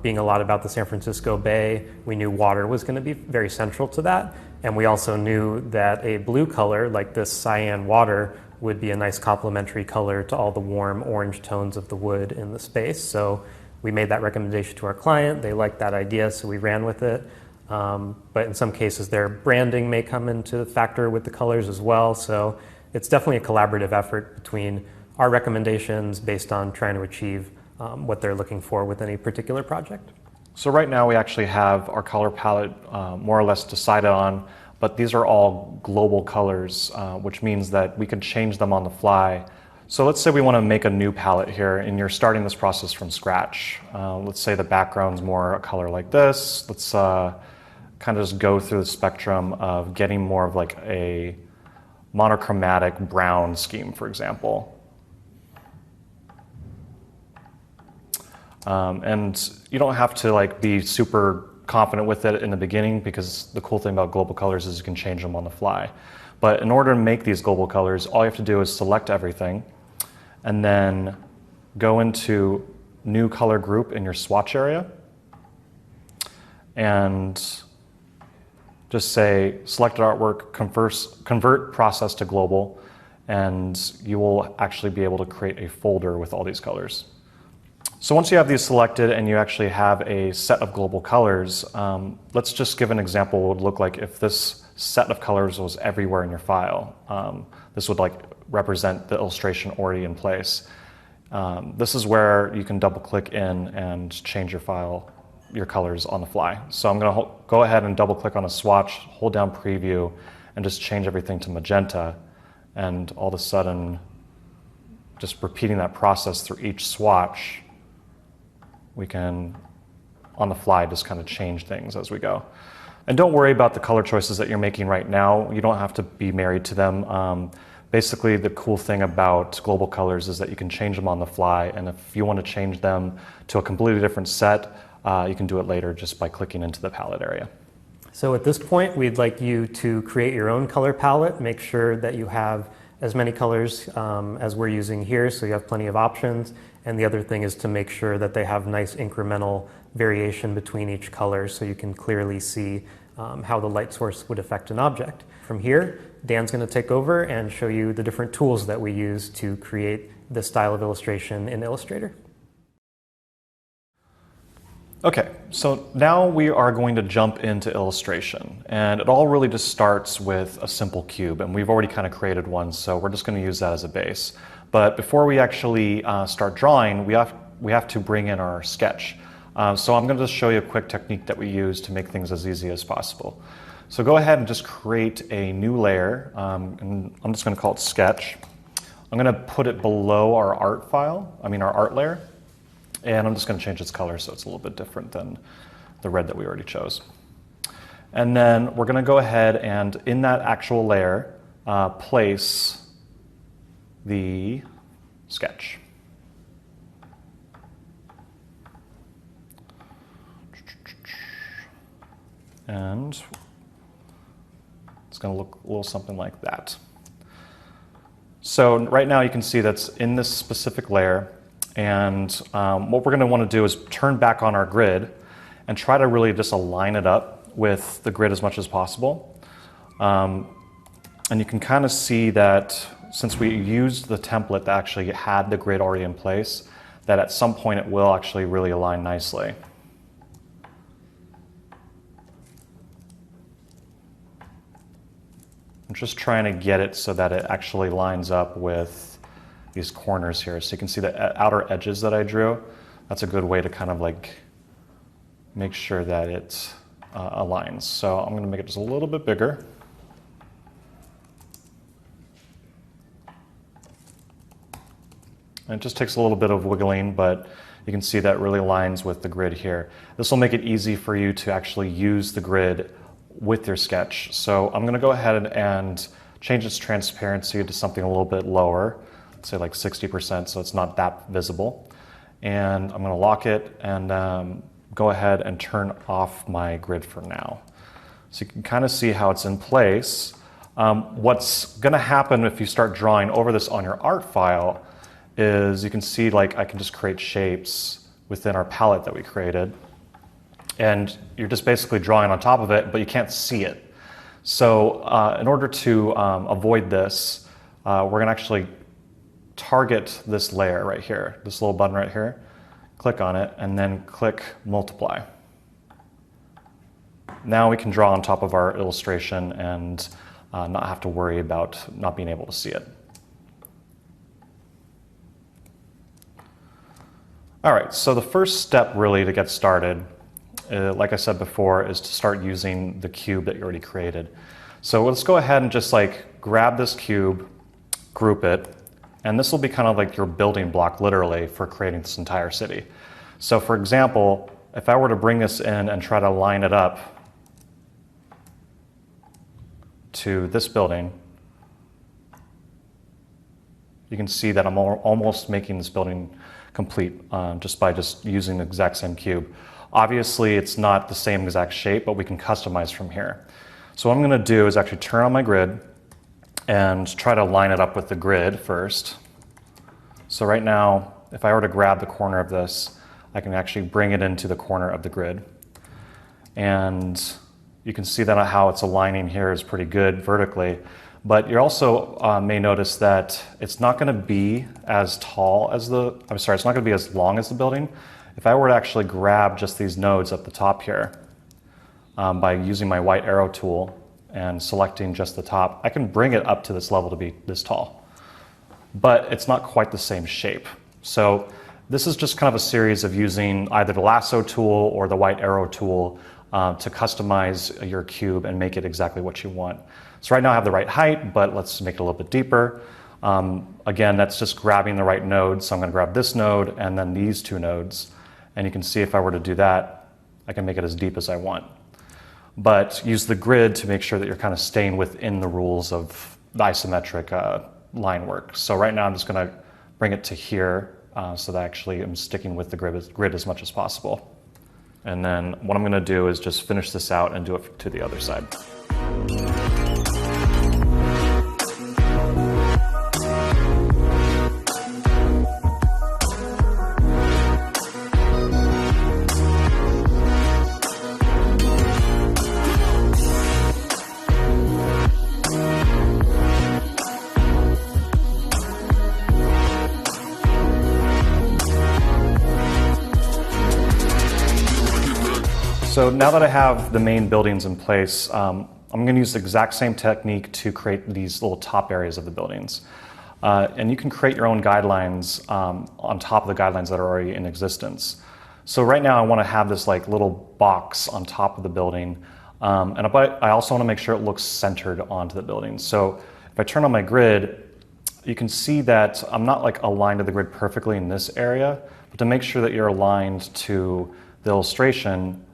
being a lot about the San Francisco Bay, we knew water was going to be very central to that. And we also knew that a blue color like this cyan water would be a nice complementary color to all the warm orange tones of the wood in the space. So we made that recommendation to our client. They liked that idea, so we ran with it. But in some cases, their branding may come into factor with the colors as well. So it's definitely a collaborative effort between our recommendations based on trying to achieve what they're looking for with any particular project. So right now we actually have our color palette more or less decided on, but these are all global colors, which means that we can change them on the fly. So let's say we want to make a new palette here and you're starting this process from scratch. Let's say the background's more a color like this. Let's kind of just go through the spectrum of getting more of like a monochromatic brown scheme, for example. And you don't have to be super confident with it in the beginning because the cool thing about global colors is you can change them on the fly. But in order to make these global colors, all you have to do is select everything and then go into new color group in your swatch area and just say selected artwork, convert process to global, and you will actually be able to create a folder with all these colors. So once you have these selected and you actually have a set of global colors, let's just give an example what it would look like if this set of colors was everywhere in your file. This would like represent the illustration already in place. This is where you can double click in and change your file, your colors on the fly. So I'm going to go ahead and double click on a swatch, hold down preview, and just change everything to magenta. And all of a sudden, just repeating that process through each swatch, we can, on the fly, just kind of change things as we go. And don't worry about the color choices that you're making right now. You don't have to be married to them. Basically, the cool thing about global colors is that you can change them on the fly, and if you want to change them to a completely different set, you can do it later just by clicking into the palette area. So at this point, we'd like you to create your own color palette. Make sure that you have as many colors as we're using here, so you have plenty of options. And the other thing is to make sure that they have nice incremental variation between each color so you can clearly see how the light source would affect an object. From here, Dan's going to take over and show you the different tools that we use to create this style of illustration in Illustrator. Okay, so now we are going to jump into illustration, and it all really just starts with a simple cube, and we've already kind of created one, so we're just going to use that as a base. But before we actually start drawing, we have to bring in our sketch. So I'm going to just show you a quick technique that we use to make things as easy as possible. So go ahead and just create a new layer, and I'm just going to call it sketch. I'm going to put it below our art our art layer. And I'm just going to change its color so it's a little bit different than the red that we already chose. And then we're going to go ahead and in that actual layer, place the sketch. And it's going to look a little something like that. So right now you can see that's in this specific layer. And what we're going to want to do is turn back on our grid and try to really just align it up with the grid as much as possible. And you can kind of see that since we used the template that actually had the grid already in place, that at some point it will actually really align nicely. I'm just trying to get it so that it actually lines up with these corners here. So you can see the outer edges that I drew. That's a good way to kind of like make sure that it aligns. So I'm going to make it just a little bit bigger. And it just takes a little bit of wiggling, but you can see that really aligns with the grid here. This will make it easy for you to actually use the grid with your sketch. So I'm going to go ahead and change its transparency to something a little bit lower. Say like 60%, so it's not that visible. And I'm going to lock it and go ahead and turn off my grid for now. So you can kind of see how it's in place. What's going to happen if you start drawing over this on your art file is you can see like I can just create shapes within our palette that we created. And you're just basically drawing on top of it, but you can't see it. So in order to avoid this, we're going to actually target this layer right here, this little button right here, click on it, and then click multiply. Now we can draw on top of our illustration and not have to worry about not being able to see it. All right, so the first step really to get started, like I said before, is to start using the cube that you already created. So let's go ahead and just like grab this cube, group it, and this will be kind of like your building block, literally, for creating this entire city. So for example, if I were to bring this in and try to line it up to this building, you can see that I'm almost making this building complete just by using the exact same cube. Obviously, it's not the same exact shape, but we can customize from here. So what I'm going to do is actually turn on my grid and try to line it up with the grid first. So right now, if I were to grab the corner of this, I can actually bring it into the corner of the grid. And you can see that how it's aligning here is pretty good vertically. But you also may notice that it's not going to be as tall as it's not going to be as long as the building. If I were to actually grab just these nodes at the top here by using my white arrow tool and selecting just the top, I can bring it up to this level to be this tall. But it's not quite the same shape. So this is just kind of a series of using either the lasso tool or the white arrow tool to customize your cube and make it exactly what you want. So right now I have the right height, but let's make it a little bit deeper. Again, that's just grabbing the right node. So I'm going to grab this node and then these two nodes. And you can see if I were to do that, I can make it as deep as I want. But use the grid to make sure that you're kind of staying within the rules of the isometric line work. So right now I'm just going to bring it to here so that I actually am sticking with the grid as much as possible. And then what I'm going to do is just finish this out and do it to the other side. So now that I have the main buildings in place, I'm going to use the exact same technique to create these little top areas of the buildings. And you can create your own guidelines on top of the guidelines that are already in existence. So right now I want to have this like little box on top of the building. And I also want to make sure it looks centered onto the building. So if I turn on my grid, you can see that I'm not like aligned to the grid perfectly in this area, but to make sure that you're aligned to the illustration,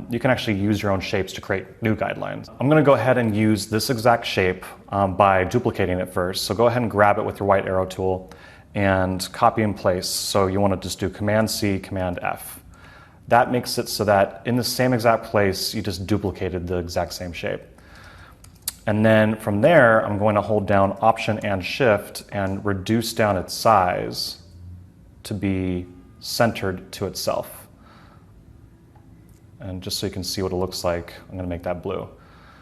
you can actually use your own shapes to create new guidelines. I'm going to go ahead and use this exact shape by duplicating it first. So go ahead and grab it with your white arrow tool and copy and place. So you want to just do Command-C, Command-F. That makes it so that in the same exact place, you just duplicated the exact same shape. And then from there, I'm going to hold down Option and Shift and reduce down its size to be centered to itself. And just so you can see what it looks like, I'm going to make that blue.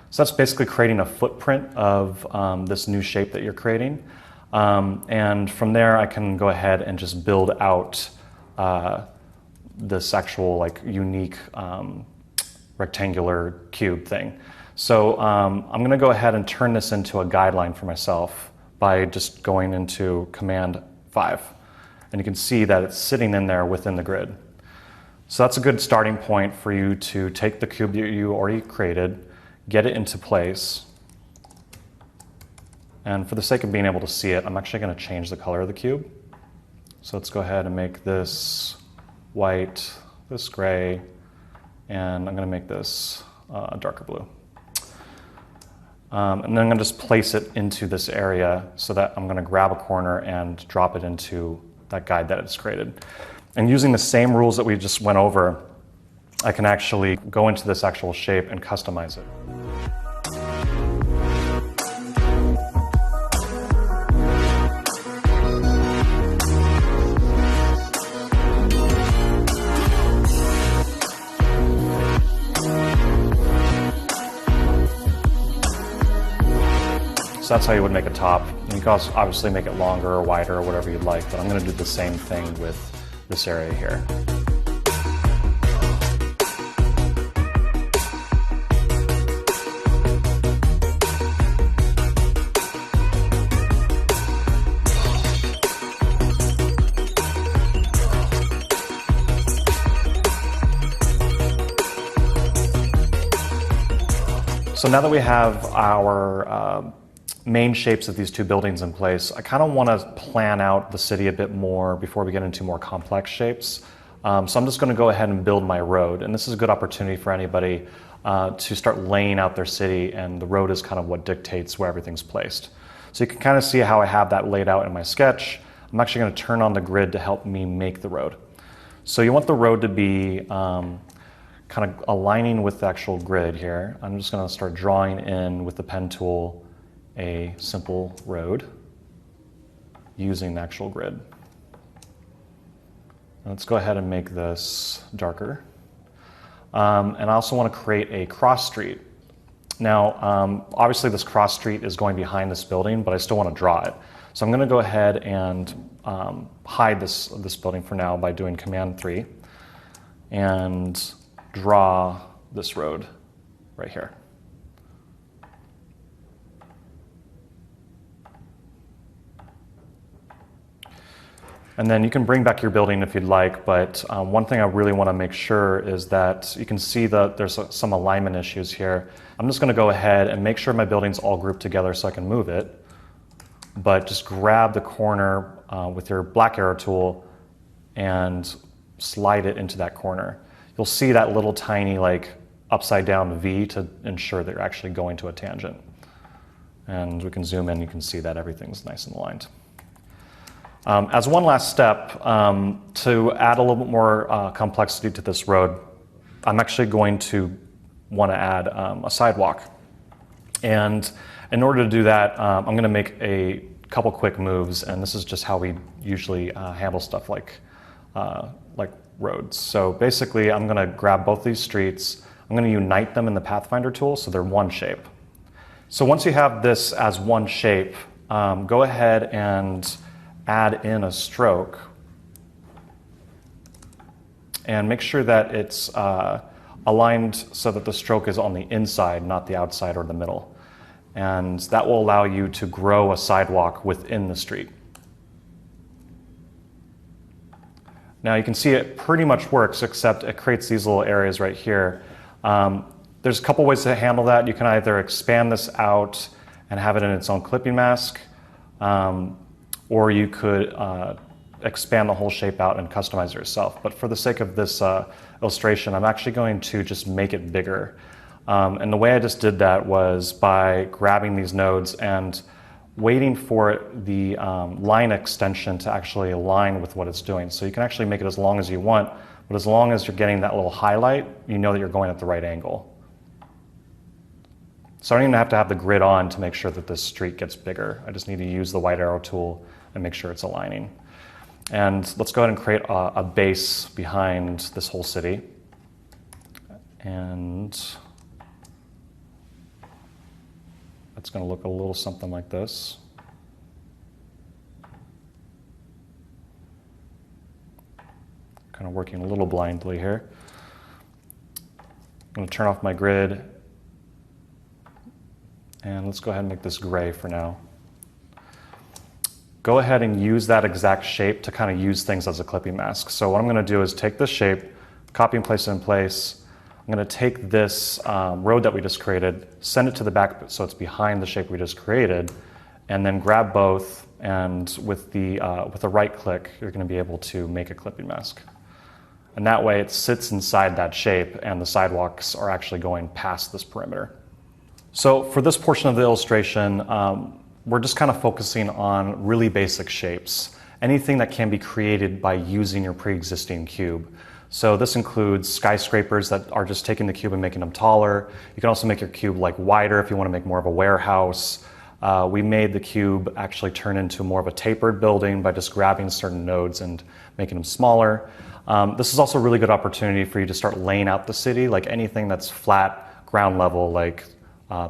So that's basically creating a footprint of this new shape that you're creating. And from there, I can go ahead and just build out this actual like unique rectangular cube thing. So I'm going to go ahead and turn this into a guideline for myself by just going into Command 5. And you can see that it's sitting in there within the grid. So that's a good starting point for you to take the cube that you already created, get it into place. And for the sake of being able to see it, I'm actually going to change the color of the cube. So let's go ahead and make this white, this gray, and I'm going to make this darker blue. And then I'm going to just place it into this area so that I'm going to grab a corner and drop it into that guide that it's created. And using the same rules that we just went over, I can actually go into this actual shape and customize it. So that's how you would make a top. And you can also obviously make it longer or wider or whatever you'd like, but I'm going to do the same thing with this area here. So now that we have our main shapes of these two buildings in place, I kind of want to plan out the city a bit more before we get into more complex shapes. So I'm just going to go ahead and build my road. And this is a good opportunity for anybody to start laying out their city, and the road is kind of what dictates where everything's placed. So you can kind of see how I have that laid out in my sketch. I'm actually going to turn on the grid to help me make the road. So you want the road to be kind of aligning with the actual grid here. I'm just going to start drawing in with the pen tool a simple road using the actual grid. Let's go ahead and make this darker. And I also want to create a cross street. Now, obviously this cross street is going behind this building, but I still want to draw it. So I'm going to go ahead and hide this building for now by doing Command 3 and draw this road right here. And then you can bring back your building if you'd like, but one thing I really want to make sure is that you can see that there's some alignment issues here. I'm just going to go ahead and make sure my building's all grouped together so I can move it, but just grab the corner with your black arrow tool and slide it into that corner. You'll see that little tiny like upside down V to ensure that you're actually going to a tangent. And we can zoom in, you can see that everything's nice and aligned. As one last step, to add a little bit more complexity to this road, I'm actually going to want to add a sidewalk. And in order to do that, I'm going to make a couple quick moves, and this is just how we usually handle stuff like roads. So basically, I'm going to grab both these streets, I'm going to unite them in the Pathfinder tool so they're one shape. So once you have this as one shape, go ahead and add in a stroke and make sure that it's aligned so that the stroke is on the inside, not the outside or the middle. And that will allow you to grow a sidewalk within the street. Now you can see it pretty much works, except it creates these little areas right here. There's a couple ways to handle that. You can either expand this out and have it in its own clipping mask, or you could expand the whole shape out and customize it yourself. But for the sake of this illustration, I'm actually going to just make it bigger. And the way I just did that was by grabbing these nodes and waiting for the line extension to actually align with what it's doing. So you can actually make it as long as you want, but as long as you're getting that little highlight, you know that you're going at the right angle. So I don't even have to have the grid on to make sure that this street gets bigger. I just need to use the white arrow tool and make sure it's aligning. And let's go ahead and create a base behind this whole city. And it's going to look a little something like this. Kind of working a little blindly here. I'm going to turn off my grid. And let's go ahead and make this gray for now. Go ahead and use that exact shape to kind of use things as a clipping mask. So what I'm going to do is take this shape, copy and place it in place. I'm going to take this road that we just created, send it to the back so it's behind the shape we just created, and then grab both, and with a right click, you're going to be able to make a clipping mask. And that way it sits inside that shape and the sidewalks are actually going past this perimeter. So for this portion of the illustration, we're just kind of focusing on really basic shapes, anything that can be created by using your pre-existing cube. So this includes skyscrapers that are just taking the cube and making them taller. You can also make your cube like wider if you want to make more of a warehouse. We made the cube actually turn into more of a tapered building by just grabbing certain nodes and making them smaller. This is also a really good opportunity for you to start laying out the city, like anything that's flat, ground level, like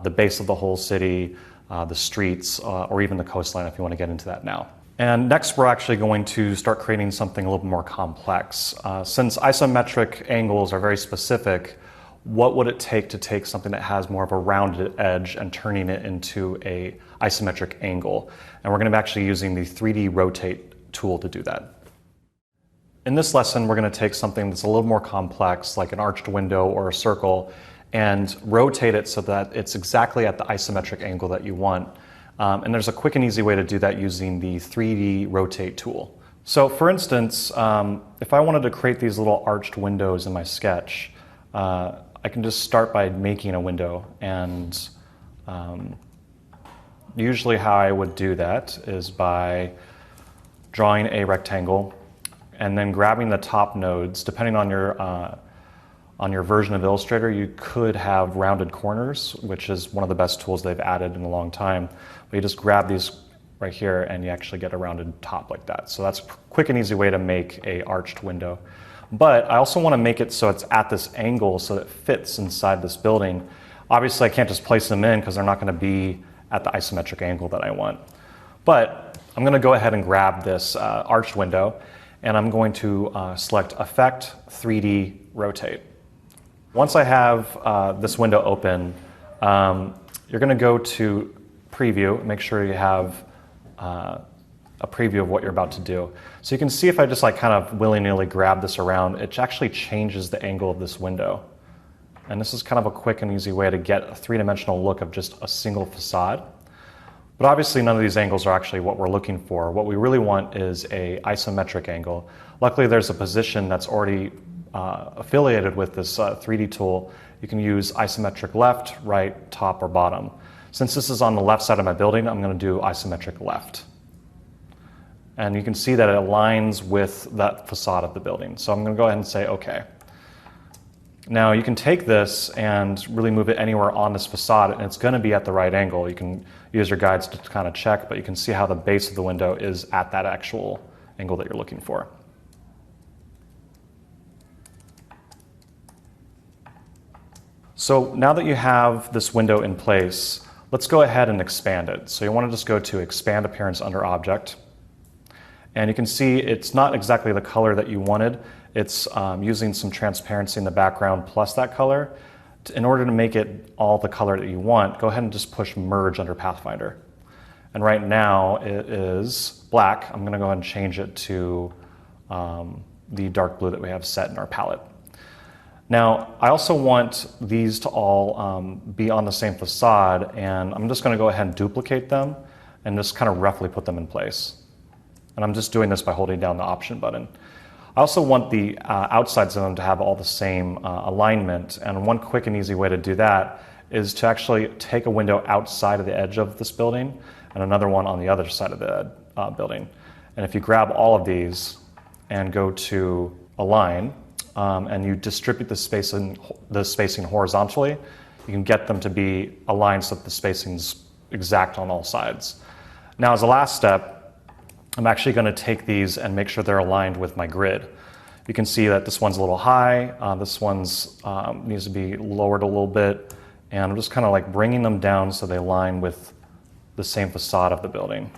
the base of the whole city, the streets, or even the coastline if you want to get into that now. And next we're actually going to start creating something a little bit more complex. Since isometric angles are very specific, what would it take to take something that has more of a rounded edge and turning it into a isometric angle? And we're going to be actually using the 3D rotate tool to do that. In this lesson, we're going to take something that's a little more complex, like an arched window or a circle, and rotate it so that it's exactly at the isometric angle that you want. And there's a quick and easy way to do that using the 3D rotate tool. So for instance, if I wanted to create these little arched windows in my sketch, I can just start by making a window. And usually how I would do that is by drawing a rectangle and then grabbing the top nodes. Depending on your version of Illustrator, you could have rounded corners, which is one of the best tools they've added in a long time. But you just grab these right here and you actually get a rounded top like that. So that's a quick and easy way to make a arched window. But I also want to make it so it's at this angle so that it fits inside this building. Obviously, I can't just place them in because they're not going to be at the isometric angle that I want. But I'm going to go ahead and grab this arched window, and I'm going to select Effect, 3D, Rotate. Once I have this window open, you're going to go to Preview, make sure you have a preview of what you're about to do. So you can see if I just like kind of willy-nilly grab this around, it actually changes the angle of this window. And this is kind of a quick and easy way to get a three-dimensional look of just a single facade. But obviously none of these angles are actually what we're looking for. What we really want is a isometric angle. Luckily there's a position that's already affiliated with this 3D tool. You can use isometric left, right, top, or bottom. Since this is on the left side of my building, I'm going to do isometric left. And you can see that it aligns with that facade of the building. So I'm going to go ahead and say OK. Now you can take this and really move it anywhere on this facade, and it's going to be at the right angle. You can use your guides to kind of check, but you can see how the base of the window is at that actual angle that you're looking for. So now that you have this window in place, let's go ahead and expand it. So you want to just go to Expand Appearance under Object. And you can see it's not exactly the color that you wanted. It's using some transparency in the background plus that color. In order to make it all the color that you want, go ahead and just push Merge under Pathfinder. And right now it is black. I'm going to go ahead and change it to the dark blue that we have set in our palette. Now, I also want these to all be on the same facade, and I'm just going to go ahead and duplicate them and just kind of roughly put them in place. And I'm just doing this by holding down the Option button. I also want the outsides of them to have all the same alignment, and one quick and easy way to do that is to actually take a window outside of the edge of this building and another one on the other side of the building. And if you grab all of these and go to Align, and you distribute the spacing horizontally, you can get them to be aligned so that the spacing's exact on all sides. Now, as a last step, I'm actually going to take these and make sure they're aligned with my grid. You can see that this one's a little high, this one's needs to be lowered a little bit, and I'm just kind of like bringing them down so they align with the same facade of the building.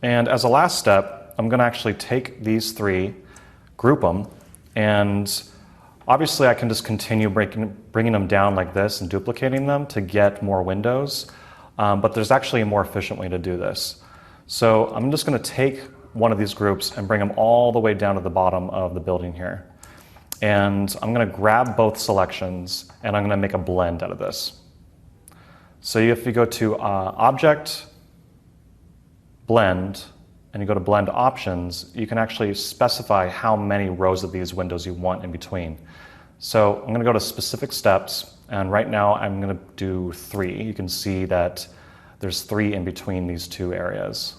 And as a last step, I'm going to actually take these three, group them, and obviously I can just continue bringing them down like this and duplicating them to get more windows, but there's actually a more efficient way to do this. So I'm just going to take one of these groups and bring them all the way down to the bottom of the building here. And I'm going to grab both selections and I'm going to make a blend out of this. So if you go to Object, Blend, and you go to Blend Options, you can actually specify how many rows of these windows you want in between. So I'm going to go to Specific Steps, and right now I'm going to do 3. You can see that there's 3 in between these two areas.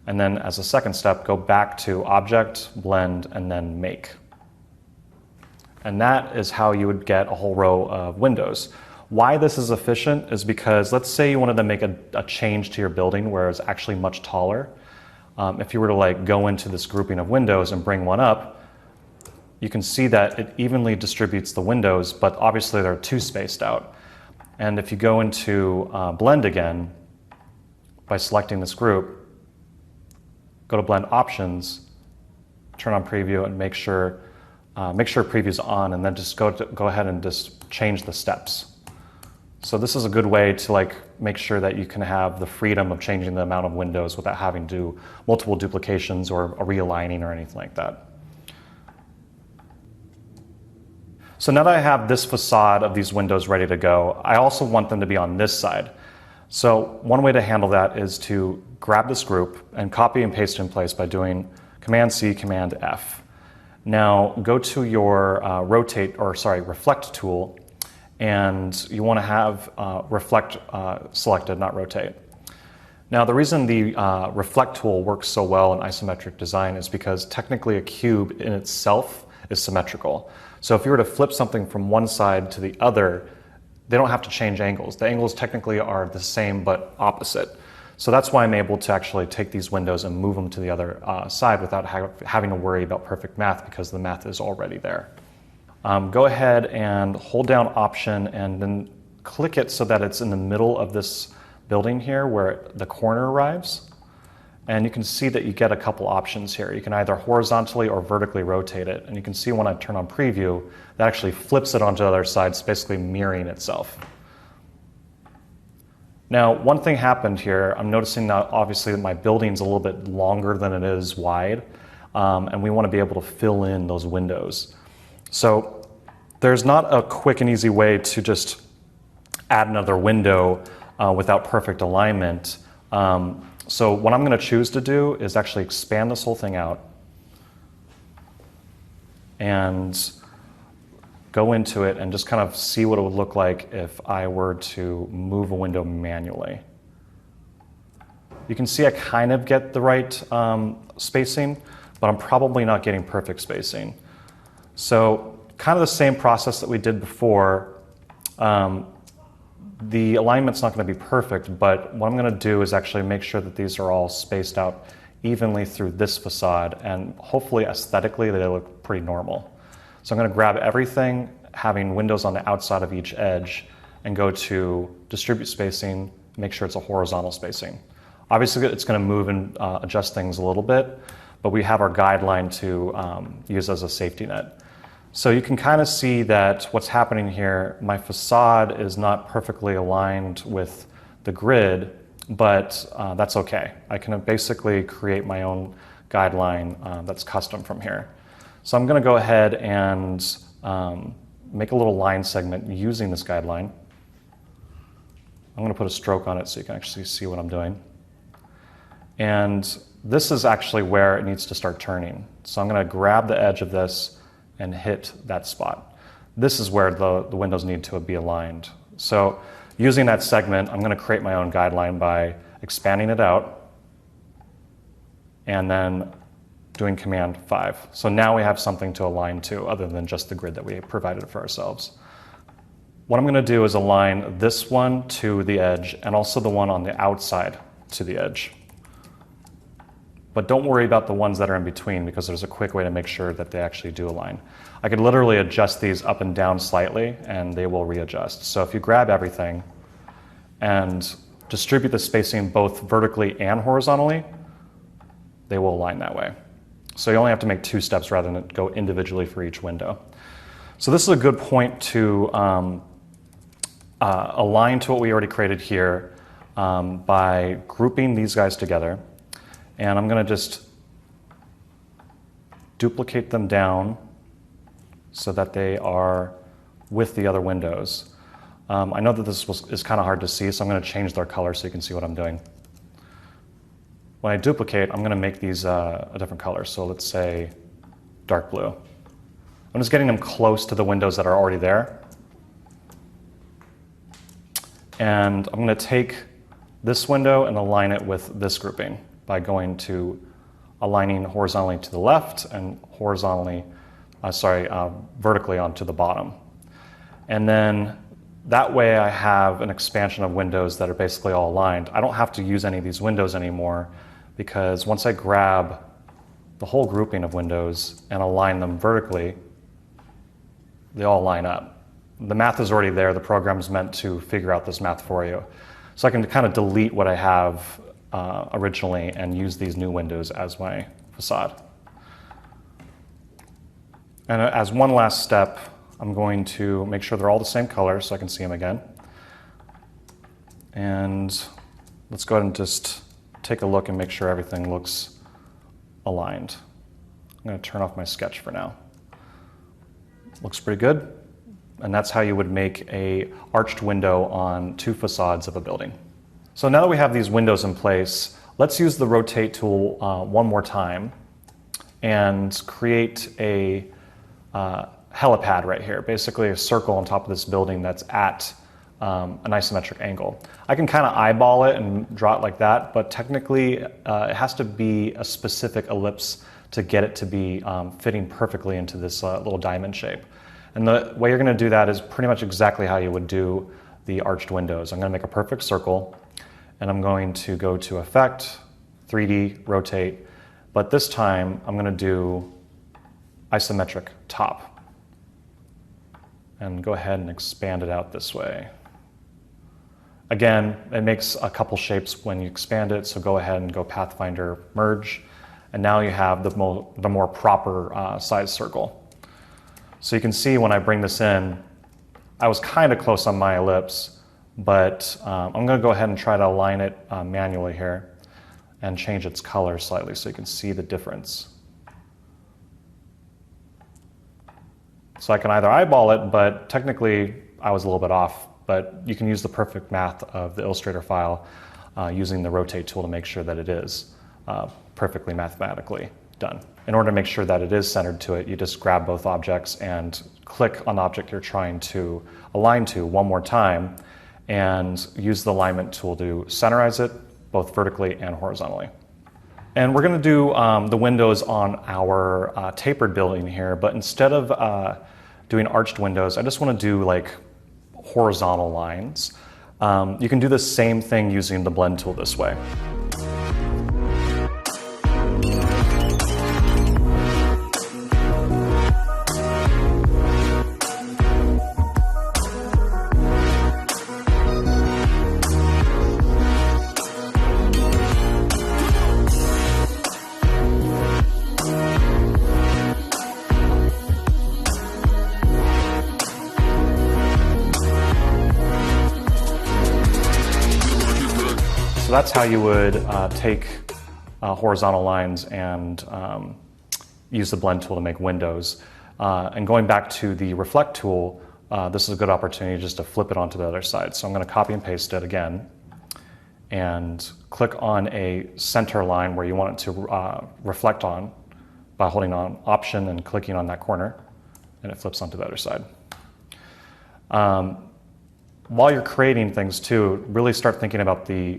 And then as a second step, go back to Object, Blend, and then Make. And that is how you would get a whole row of windows. Why this is efficient is because let's say you wanted to make a change to your building where it's actually much taller. If you were to like go into this grouping of windows and bring one up, you can see that it evenly distributes the windows, but obviously they're too spaced out. And if you go into Blend again, by selecting this group, go to Blend Options, turn on Preview, and make sure Preview's on, and then just go ahead and just change the steps. So this is a good way to like make sure that you can have the freedom of changing the amount of windows without having to do multiple duplications or a realigning or anything like that. So now that I have this facade of these windows ready to go, I also want them to be on this side. So one way to handle that is to grab this group and copy and paste it in place by doing Command-C, Command-F. Now go to your Reflect tool, and you want to have Reflect selected, not Rotate. Now the reason the Reflect tool works so well in isometric design is because technically a cube in itself is symmetrical. So if you were to flip something from one side to the other, they don't have to change angles. The angles technically are the same but opposite. So that's why I'm able to actually take these windows and move them to the other side without having to worry about perfect math, because the math is already there. Go ahead and hold down Option and then click it so that it's in the middle of this building here where the corner arrives. And you can see that you get a couple options here. You can either horizontally or vertically rotate it. And you can see when I turn on preview, that actually flips it onto the other side, it's basically mirroring itself. Now, one thing happened here. I'm noticing that obviously that my building's a little bit longer than it is wide, and we want to be able to fill in those windows. So there's not a quick and easy way to just add another window without perfect alignment. So what I'm going to choose to do is actually expand this whole thing out and go into it and just kind of see what it would look like if I were to move a window manually. You can see I kind of get the right spacing, but I'm probably not getting perfect spacing. So kind of the same process that we did before. The alignment's not going to be perfect, but what I'm going to do is actually make sure that these are all spaced out evenly through this facade, and hopefully aesthetically they look pretty normal. So I'm going to grab everything having windows on the outside of each edge and go to distribute spacing, make sure it's a horizontal spacing. Obviously it's going to move and adjust things a little bit, but we have our guideline to use as a safety net. So you can kind of see that what's happening here, my facade is not perfectly aligned with the grid, but that's okay. I can basically create my own guideline that's custom from here. So I'm going to go ahead and make a little line segment using this guideline. I'm going to put a stroke on it so you can actually see what I'm doing. And this is actually where it needs to start turning. So I'm going to grab the edge of this and hit that spot. This is where the windows need to be aligned. So using that segment, I'm going to create my own guideline by expanding it out and then doing Command 5. So now we have something to align to other than just the grid that we provided for ourselves. What I'm going to do is align this one to the edge and also the one on the outside to the edge. But don't worry about the ones that are in between, because there's a quick way to make sure that they actually do align. I could literally adjust these up and down slightly and they will readjust. So if you grab everything and distribute the spacing both vertically and horizontally, they will align that way. So you only have to make 2 steps rather than go individually for each window. So this is a good point to align to what we already created here by grouping these guys together. And I'm going to just duplicate them down so that they are with the other windows. I know that this is kind of hard to see, so I'm going to change their color so you can see what I'm doing. When I duplicate, I'm going to make these a different color. So let's say dark blue. I'm just getting them close to the windows that are already there. And I'm going to take this window and align it with this grouping by going to aligning horizontally to the left and vertically onto the bottom. And then that way I have an expansion of windows that are basically all aligned. I don't have to use any of these windows anymore, because once I grab the whole grouping of windows and align them vertically, they all line up. The math is already there. The program's meant to figure out this math for you. So I can kind of delete what I have originally and use these new windows as my facade. And as one last step, I'm going to make sure they're all the same color so I can see them again. And let's go ahead and just take a look and make sure everything looks aligned. I'm going to turn off my sketch for now. Looks pretty good. And that's how you would make a arched window on 2 facades of a building. So now that we have these windows in place, let's use the rotate tool one more time and create a helipad right here, basically a circle on top of this building that's at an isometric angle. I can kind of eyeball it and draw it like that, but technically it has to be a specific ellipse to get it to be fitting perfectly into this little diamond shape. And the way you're going to do that is pretty much exactly how you would do the arched windows. I'm going to make a perfect circle, and I'm going to go to Effect, 3D, Rotate, but this time I'm going to do isometric top and go ahead and expand it out this way. Again, it makes a couple shapes when you expand it, so go ahead and go Pathfinder Merge, and now you have the more proper size circle. So you can see when I bring this in, I was kind of close on my ellipse, but I'm going to go ahead and try to align it manually here and change its color slightly so you can see the difference. So I can either eyeball it, but technically I was a little bit off. But you can use the perfect math of the Illustrator file using the rotate tool to make sure that it is perfectly mathematically done. In order to make sure that it is centered to it, you just grab both objects and click on the object you're trying to align to one more time and use the alignment tool to centerize it both vertically and horizontally. And we're going to do the windows on our tapered building here, but instead of doing arched windows, I just want to do like horizontal lines. You can do the same thing using the blend tool this way. So that's how you would take horizontal lines and use the blend tool to make windows. And going back to the reflect tool, this is a good opportunity just to flip it onto the other side. So I'm going to copy and paste it again and click on a center line where you want it to reflect on by holding on Option and clicking on that corner, and it flips onto the other side. While you're creating things too, really start thinking about the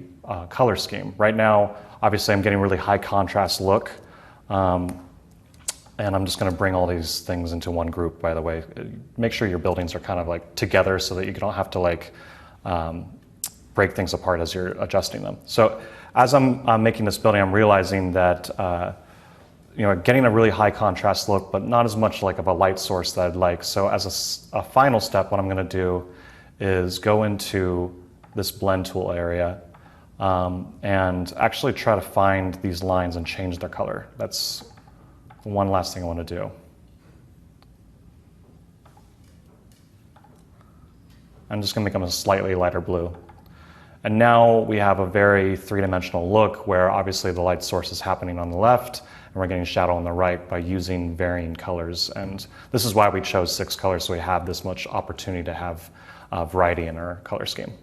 color scheme. Right now, obviously I'm getting a really high contrast look, and I'm just going to bring all these things into one group, by the way. Make sure your buildings are kind of like together so that you don't have to like break things apart as you're adjusting them. So as I'm making this building, I'm realizing that getting a really high contrast look, but not as much like of a light source that I'd like. So as a final step, what I'm going to do is go into this blend tool area and actually try to find these lines and change their color. That's one last thing I want to do. I'm just going to make them a slightly lighter blue. And now we have a very three-dimensional look where obviously the light source is happening on the left and we're getting shadow on the right by using varying colors. And this is why we chose 6 colors, so we have this much opportunity to have variety in our color scheme.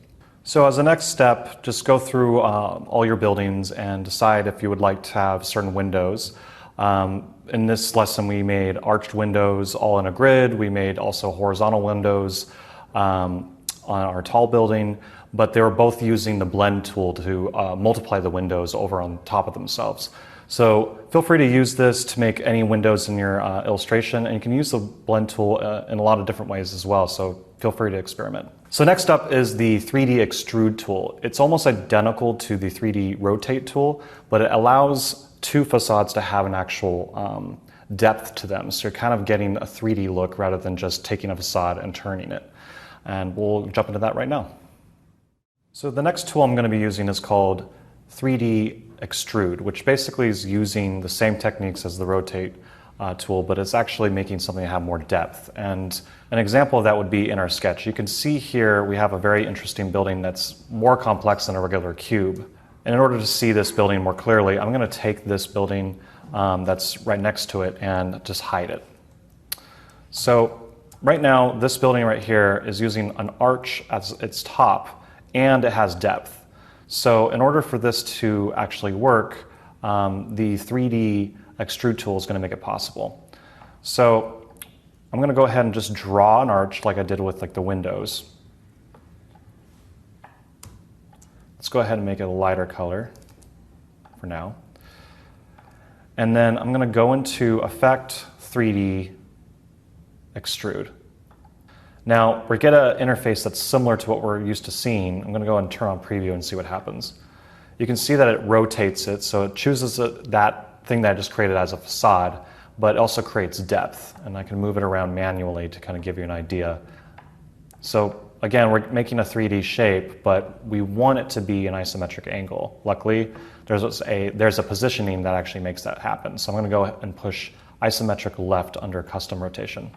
So as a next step, just go through all your buildings and decide if you would like to have certain windows. In this lesson, we made arched windows all in a grid. We made also horizontal windows on our tall building, but they were both using the blend tool to multiply the windows over on top of themselves. So feel free to use this to make any windows in your illustration, and you can use the blend tool in a lot of different ways as well, so feel free to experiment. So next up is the 3D extrude tool. It's almost identical to the 3D rotate tool, but it allows 2 facades to have an actual depth to them. So you're kind of getting a 3D look rather than just taking a facade and turning it. And we'll jump into that right now. So the next tool I'm going to be using is called 3D extrude, which basically is using the same techniques as the rotate tool, but it's actually making something have more depth. And an example of that would be in our sketch. You can see here we have a very interesting building that's more complex than a regular cube. And in order to see this building more clearly, I'm going to take this building that's right next to it and just hide it. So right now, this building right here is using an arch as its top, and it has depth. So in order for this to actually work, the 3D extrude tool is going to make it possible. So I'm going to go ahead and just draw an arch like I did with like the windows. Let's go ahead and make it a lighter color for now. And then I'm going to go into Effect, 3D Extrude. Now, we get an interface that's similar to what we're used to seeing. I'm going to go and turn on Preview and see what happens. you can see that it rotates it, so it chooses that thing that I just created as a facade, but it also creates depth, and I can move it around manually to kind of give you an idea. So again, we're making a 3D shape, but we want it to be an isometric angle. Luckily, there's a positioning that actually makes that happen. So I'm going to go and push isometric left under custom rotation.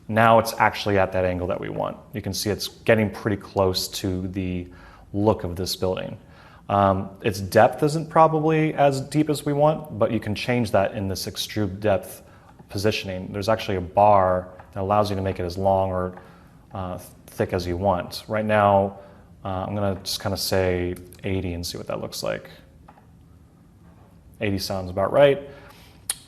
Now it's actually at that angle that we want. You can see it's getting pretty close to the look of this building. Its depth isn't probably as deep as we want, but you can change that in this extrude depth positioning. There's actually a bar that allows you to make it as long or thick as you want. Right now, I'm going to just kind of say 80 and see what that looks like. 80 sounds about right.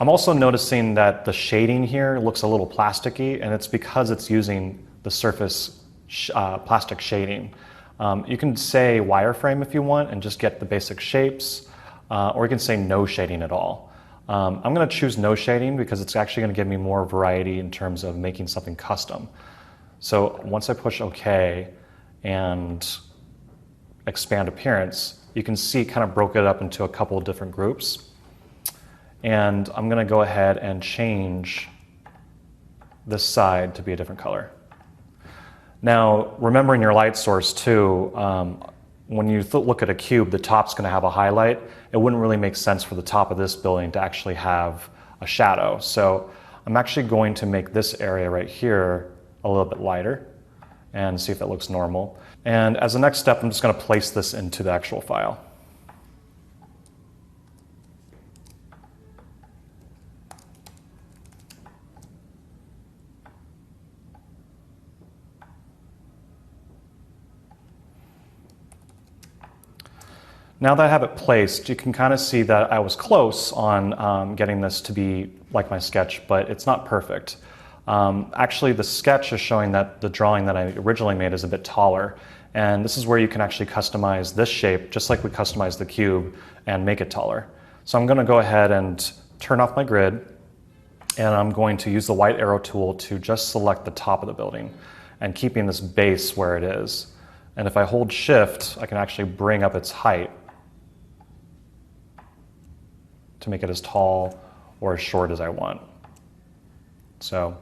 I'm also noticing that the shading here looks a little plasticky, and it's because it's using the surface plastic shading. You can say wireframe if you want and just get the basic shapes, or you can say no shading at all. I'm going to choose no shading because it's actually going to give me more variety in terms of making something custom. So once I push OK and expand appearance, you can see kind of broke it up into a couple of different groups. And I'm going to go ahead and change this side to be a different color. Now, remembering your light source too, when you look at a cube, the top's going to have a highlight. It wouldn't really make sense for the top of this building to actually have a shadow. So I'm actually going to make this area right here a little bit lighter and see if that looks normal. And as a next step, I'm just going to place this into the actual file. Now that I have it placed, you can kind of see that I was close on getting this to be like my sketch, but it's not perfect. Actually, the sketch is showing that the drawing that I originally made is a bit taller, and this is where you can actually customize this shape, just like we customized the cube, and make it taller. So I'm going to go ahead and turn off my grid, and I'm going to use the white arrow tool to just select the top of the building, and keeping this base where it is. And if I hold Shift, I can actually bring up its height to make it as tall or as short as I want. So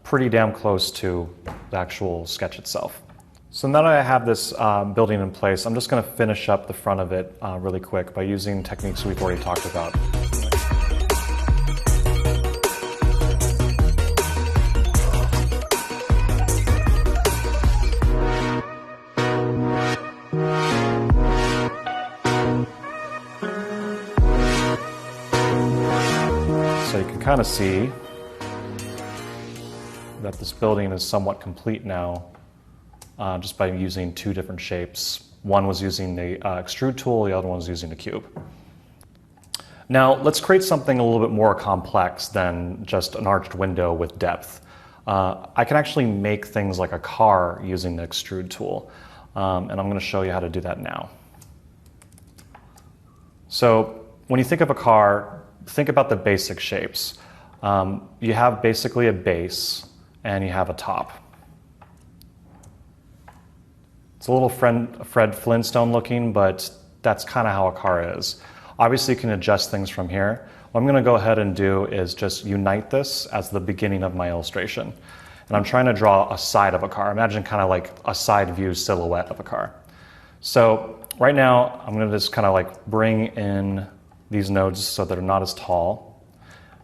pretty damn close to the actual sketch itself. So now that I have this building in place, I'm just going to finish up the front of it really quick by using techniques we've already talked about. So you can kind of see that this building is somewhat complete now just by using two different shapes. One was using the extrude tool, the other one was using the cube. Now let's create something a little bit more complex than just an arched window with depth. I can actually make things like a car using the extrude tool, and I'm going to show you how to do that now. So when you think of a car, think about the basic shapes. You have basically a base and you have a top. It's a little Fred Flintstone looking, but that's kind of how a car is. Obviously you can adjust things from here. What I'm going to go ahead and do is just unite this as the beginning of my illustration. And I'm trying to draw a side of a car. Imagine kind of like a side view silhouette of a car. So right now I'm going to just kind of like bring in these nodes so they're not as tall.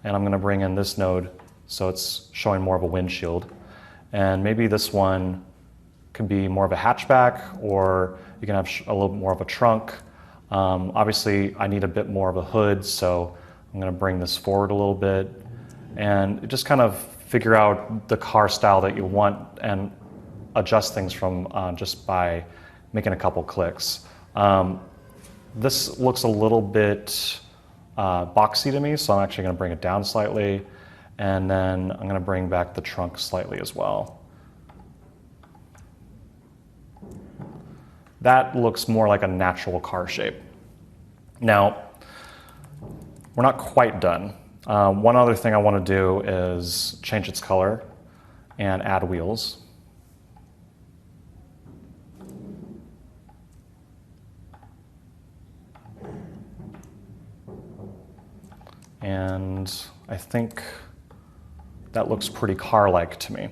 And I'm going to bring in this node so it's showing more of a windshield. And maybe this one could be more of a hatchback, or you can have a little more of a trunk. Obviously, I need a bit more of a hood, so I'm going to bring this forward a little bit. And just kind of figure out the car style that you want and adjust things from just by making a couple clicks. This looks a little bit boxy to me, so I'm actually going to bring it down slightly, and then I'm going to bring back the trunk slightly as well. That looks more like a natural car shape. Now, we're not quite done. One other thing I want to do is change its color and add wheels. And I think that looks pretty car-like to me.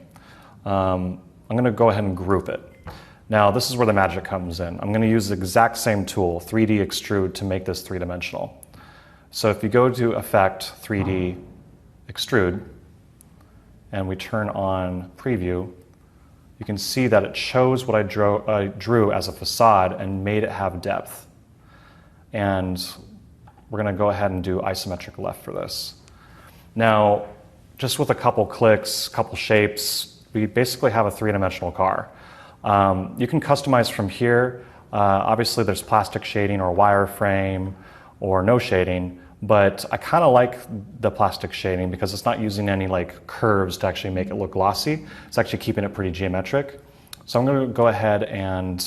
I'm going to go ahead and group it. Now, this is where the magic comes in. I'm going to use the exact same tool, 3D Extrude, to make this three-dimensional. So if you go to Effect, 3D Extrude, and we turn on Preview, you can see that it shows what I drew as a facade and made it have depth. And we're going to go ahead and do isometric left for this. Now, just with a couple clicks, couple shapes, we basically have a three-dimensional car. You can customize from here. Obviously, there's plastic shading or wireframe or no shading, but I kind of like the plastic shading because it's not using any like curves to actually make it look glossy. It's actually keeping it pretty geometric. So I'm going to go ahead and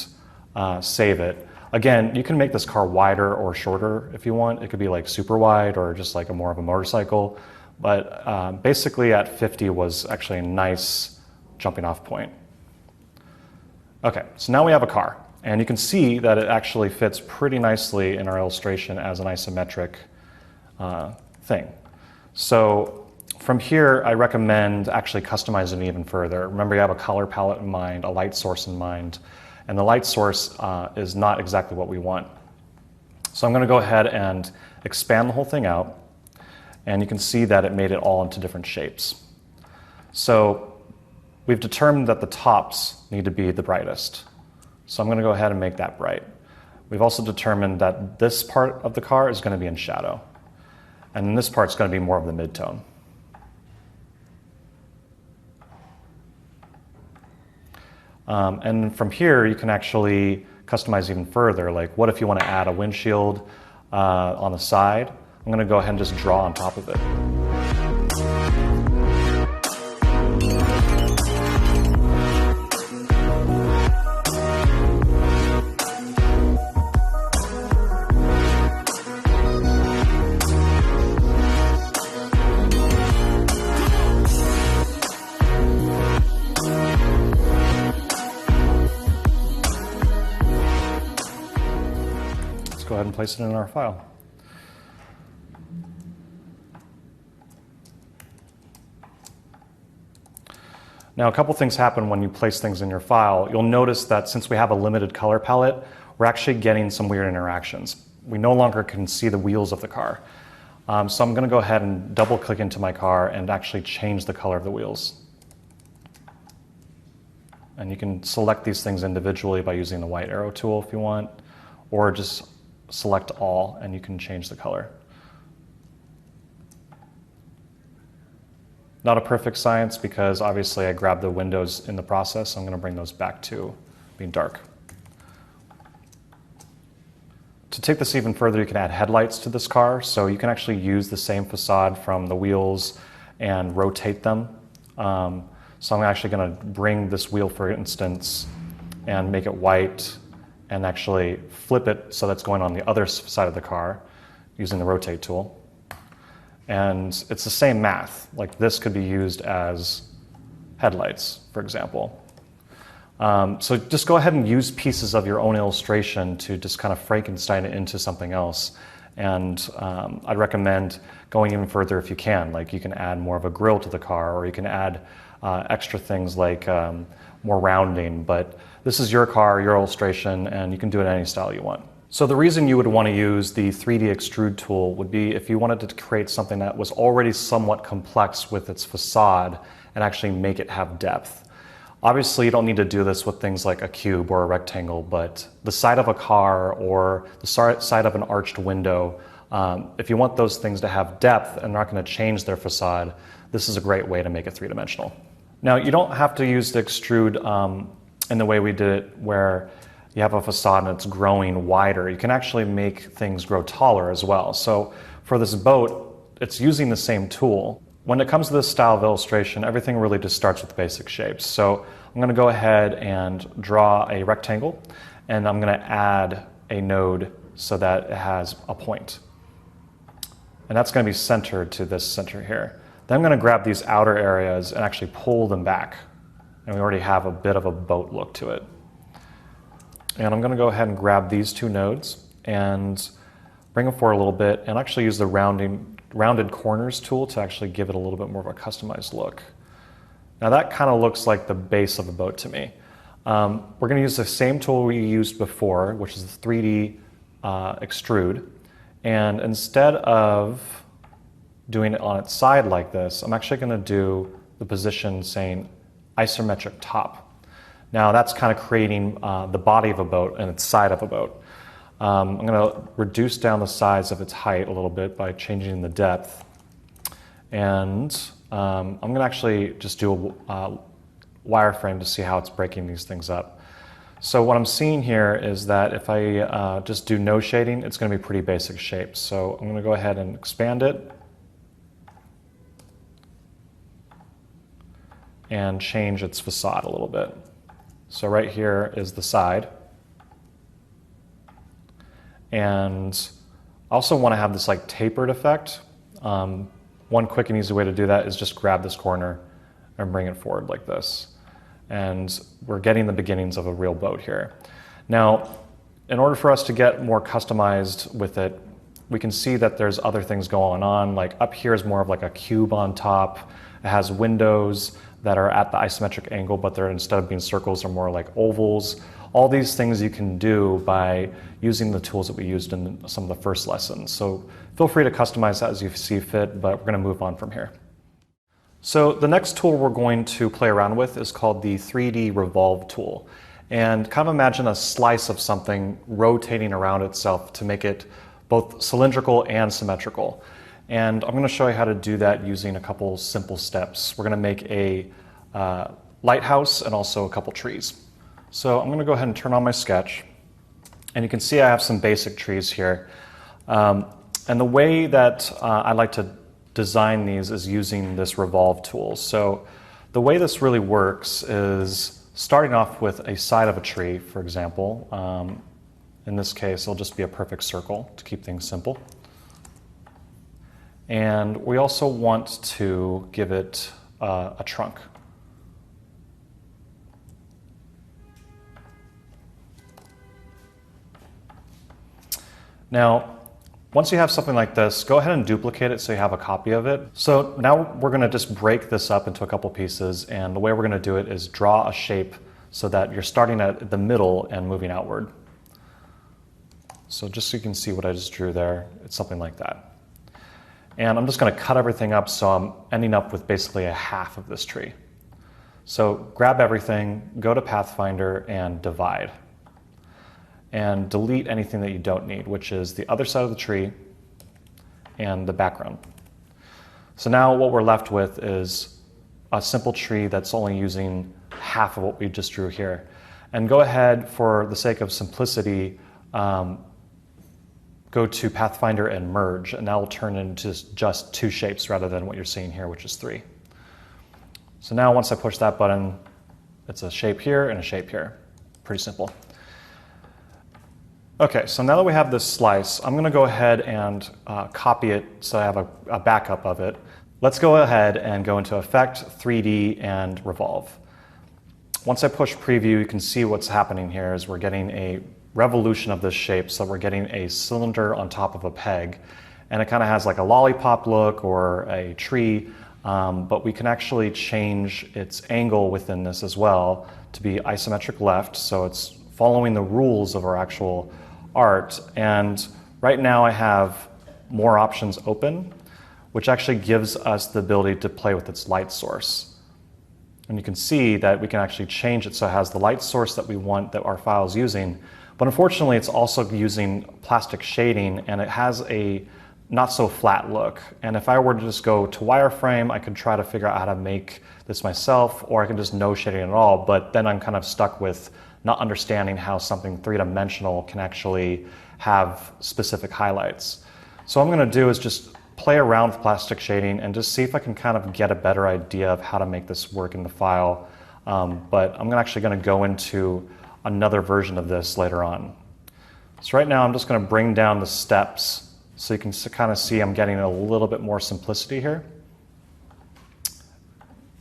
save it. Again, you can make this car wider or shorter if you want. It could be like super wide or just like more of a motorcycle. But basically at 50 was actually a nice jumping off point. Okay, so now we have a car. And you can see that it actually fits pretty nicely in our illustration as an isometric thing. So from here, I recommend actually customizing it even further. Remember, you have a color palette in mind, a light source in mind, and the light source is not exactly what we want. So I'm going to go ahead and expand the whole thing out, and you can see that it made it all into different shapes. So we've determined that the tops need to be the brightest. So I'm going to go ahead and make that bright. We've also determined that this part of the car is going to be in shadow, and then this part's going to be more of the midtone. And from here, you can actually customize even further. Like, what if you want to add a windshield on the side? I'm going to go ahead and just draw on top of it. Go ahead and place it in our file. Now, a couple things happen when you place things in your file. You'll notice that since we have a limited color palette, we're actually getting some weird interactions. We no longer can see the wheels of the car. So I'm going to go ahead and double click into my car and actually change the color of the wheels. And you can select these things individually by using the white arrow tool if you want, or just select all and you can change the color. Not a perfect science because obviously I grabbed the windows in the process, so I'm going to bring those back to being dark. To take this even further, you can add headlights to this car, so you can actually use the same facade from the wheels and rotate them. So I'm actually going to bring this wheel, for instance, and make it white and actually flip it so that's going on the other side of the car using the rotate tool. And it's the same math. Like, this could be used as headlights, for example. So just go ahead and use pieces of your own illustration to just kind of Frankenstein it into something else. And I'd recommend going even further if you can. Like, you can add more of a grille to the car, or you can add extra things like more rounding. But this is your car, your illustration, and you can do it any style you want. So the reason you would want to use the 3D Extrude tool would be if you wanted to create something that was already somewhat complex with its facade and actually make it have depth. Obviously, you don't need to do this with things like a cube or a rectangle, but the side of a car or the side of an arched window, if you want those things to have depth and not going to change their facade, this is a great way to make it three-dimensional. Now, you don't have to use the extrude in the way we did it, where you have a facade and it's growing wider. You can actually make things grow taller as well. So for this boat, it's using the same tool. When it comes to this style of illustration, everything really just starts with basic shapes. So I'm going to go ahead and draw a rectangle, and I'm going to add a node so that it has a point. And that's going to be centered to this center here. Then I'm going to grab these outer areas and actually pull them back. And we already have a bit of a boat look to it. And I'm going to go ahead and grab these two nodes and bring them forward a little bit and actually use the rounding rounded corners tool to actually give it a little bit more of a customized look. Now that kind of looks like the base of a boat to me. We're going to use the same tool we used before, which is the 3D extrude. And instead of doing it on its side like this, I'm actually going to do the position saying isometric top. Now that's kind of creating the body of a boat and its side of a boat. I'm going to reduce down the size of its height a little bit by changing the depth. And I'm going to actually just do a wireframe to see how it's breaking these things up. So what I'm seeing here is that if I just do no shading, it's going to be pretty basic shapes. So I'm going to go ahead and expand it and change its facade a little bit. So right here is the side. And I also want to have this like tapered effect. One quick and easy way to do that is just grab this corner and bring it forward like this. And we're getting the beginnings of a real boat here. Now, in order for us to get more customized with it, we can see that there's other things going on. Like up here is more of like a cube on top. It has windows that are at the isometric angle, but they're, instead of being circles, they're more like ovals. All these things you can do by using the tools that we used in some of the first lessons. So feel free to customize that as you see fit, but we're going to move on from here. So the next tool we're going to play around with is called the 3D revolve tool. And kind of imagine a slice of something rotating around itself to make it both cylindrical and symmetrical. And I'm going to show you how to do that using a couple simple steps. We're going to make a lighthouse and also a couple trees. So I'm going to go ahead and turn on my sketch. And you can see I have some basic trees here. And the way that I like to design these is using this revolve tool. So the way this really works is starting off with a side of a tree, for example. In this case, it'll just be a perfect circle to keep things simple. And we also want to give it a trunk. Now, once you have something like this, go ahead and duplicate it so you have a copy of it. So now we're going to just break this up into a couple pieces, and the way we're going to do it is draw a shape so that you're starting at the middle and moving outward. So just so you can see what I just drew there, it's something like that. And I'm just going to cut everything up so I'm ending up with basically a half of this tree. So grab everything, go to Pathfinder and divide. And delete anything that you don't need, which is the other side of the tree and the background. So now what we're left with is a simple tree that's only using half of what we just drew here. And go ahead, for the sake of simplicity, go to Pathfinder and merge, and that will turn into just two shapes rather than what you're seeing here, which is three. So now once I push that button, it's a shape here and a shape here. Pretty simple. Okay, so now that we have this slice, I'm going to go ahead and copy it so I have a backup of it. Let's go ahead and go into Effect, 3D, and Revolve. Once I push Preview, you can see what's happening here is we're getting a revolution of this shape, so we're getting a cylinder on top of a peg. And it kind of has like a lollipop look or a tree, but we can actually change its angle within this as well to be isometric left, so it's following the rules of our actual art. And right now I have more options open, which actually gives us the ability to play with its light source. And you can see that we can actually change it so it has the light source that we want that our file is using. But unfortunately, it's also using plastic shading, and it has a not so flat look. And if I were to just go to wireframe, I could try to figure out how to make this myself, or I can just no shading at all, but then I'm kind of stuck with not understanding how something three-dimensional can actually have specific highlights. So what I'm going to do is just play around with plastic shading and just see if I can kind of get a better idea of how to make this work in the file. But I'm actually going to go into another version of this later on. So right now I'm just going to bring down the steps so you can kind of see I'm getting a little bit more simplicity here.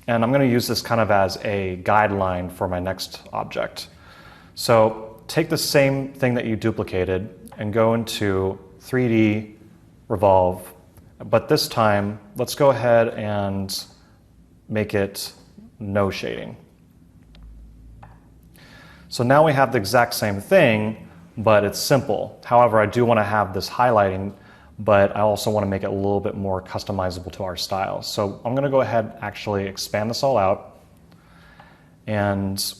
And I'm going to use this kind of as a guideline for my next object. So take the same thing that you duplicated and go into 3D, Revolve, But this time, let's go ahead and make it no shading. So now we have the exact same thing, but it's simple. However, I do want to have this highlighting, but I also want to make it a little bit more customizable to our style. So I'm going to go ahead and actually expand this all out, and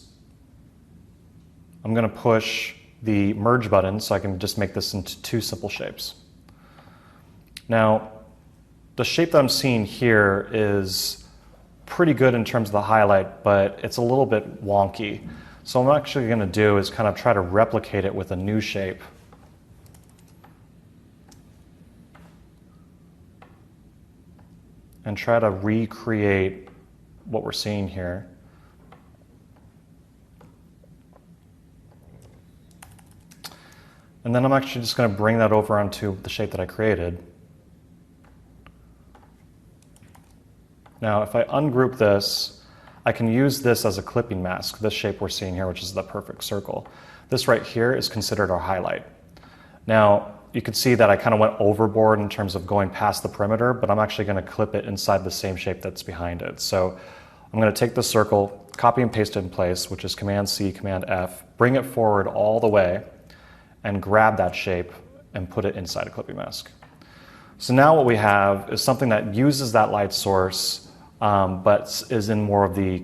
I'm going to push the merge button so I can just make this into two simple shapes. Now, the shape that I'm seeing here is pretty good in terms of the highlight, but it's a little bit wonky. So what I'm actually going to do is kind of try to replicate it with a new shape. And try to recreate what we're seeing here. And then I'm actually just going to bring that over onto the shape that I created. Now, if I ungroup this, I can use this as a clipping mask, this shape we're seeing here, which is the perfect circle. This right here is considered our highlight. Now, you can see that I kind of went overboard in terms of going past the perimeter, but I'm actually going to clip it inside the same shape that's behind it. So I'm going to take the circle, copy and paste it in place, which is Command-C, Command-F, bring it forward all the way, and grab that shape and put it inside a clipping mask. So now what we have is something that uses that light source, but is in more of the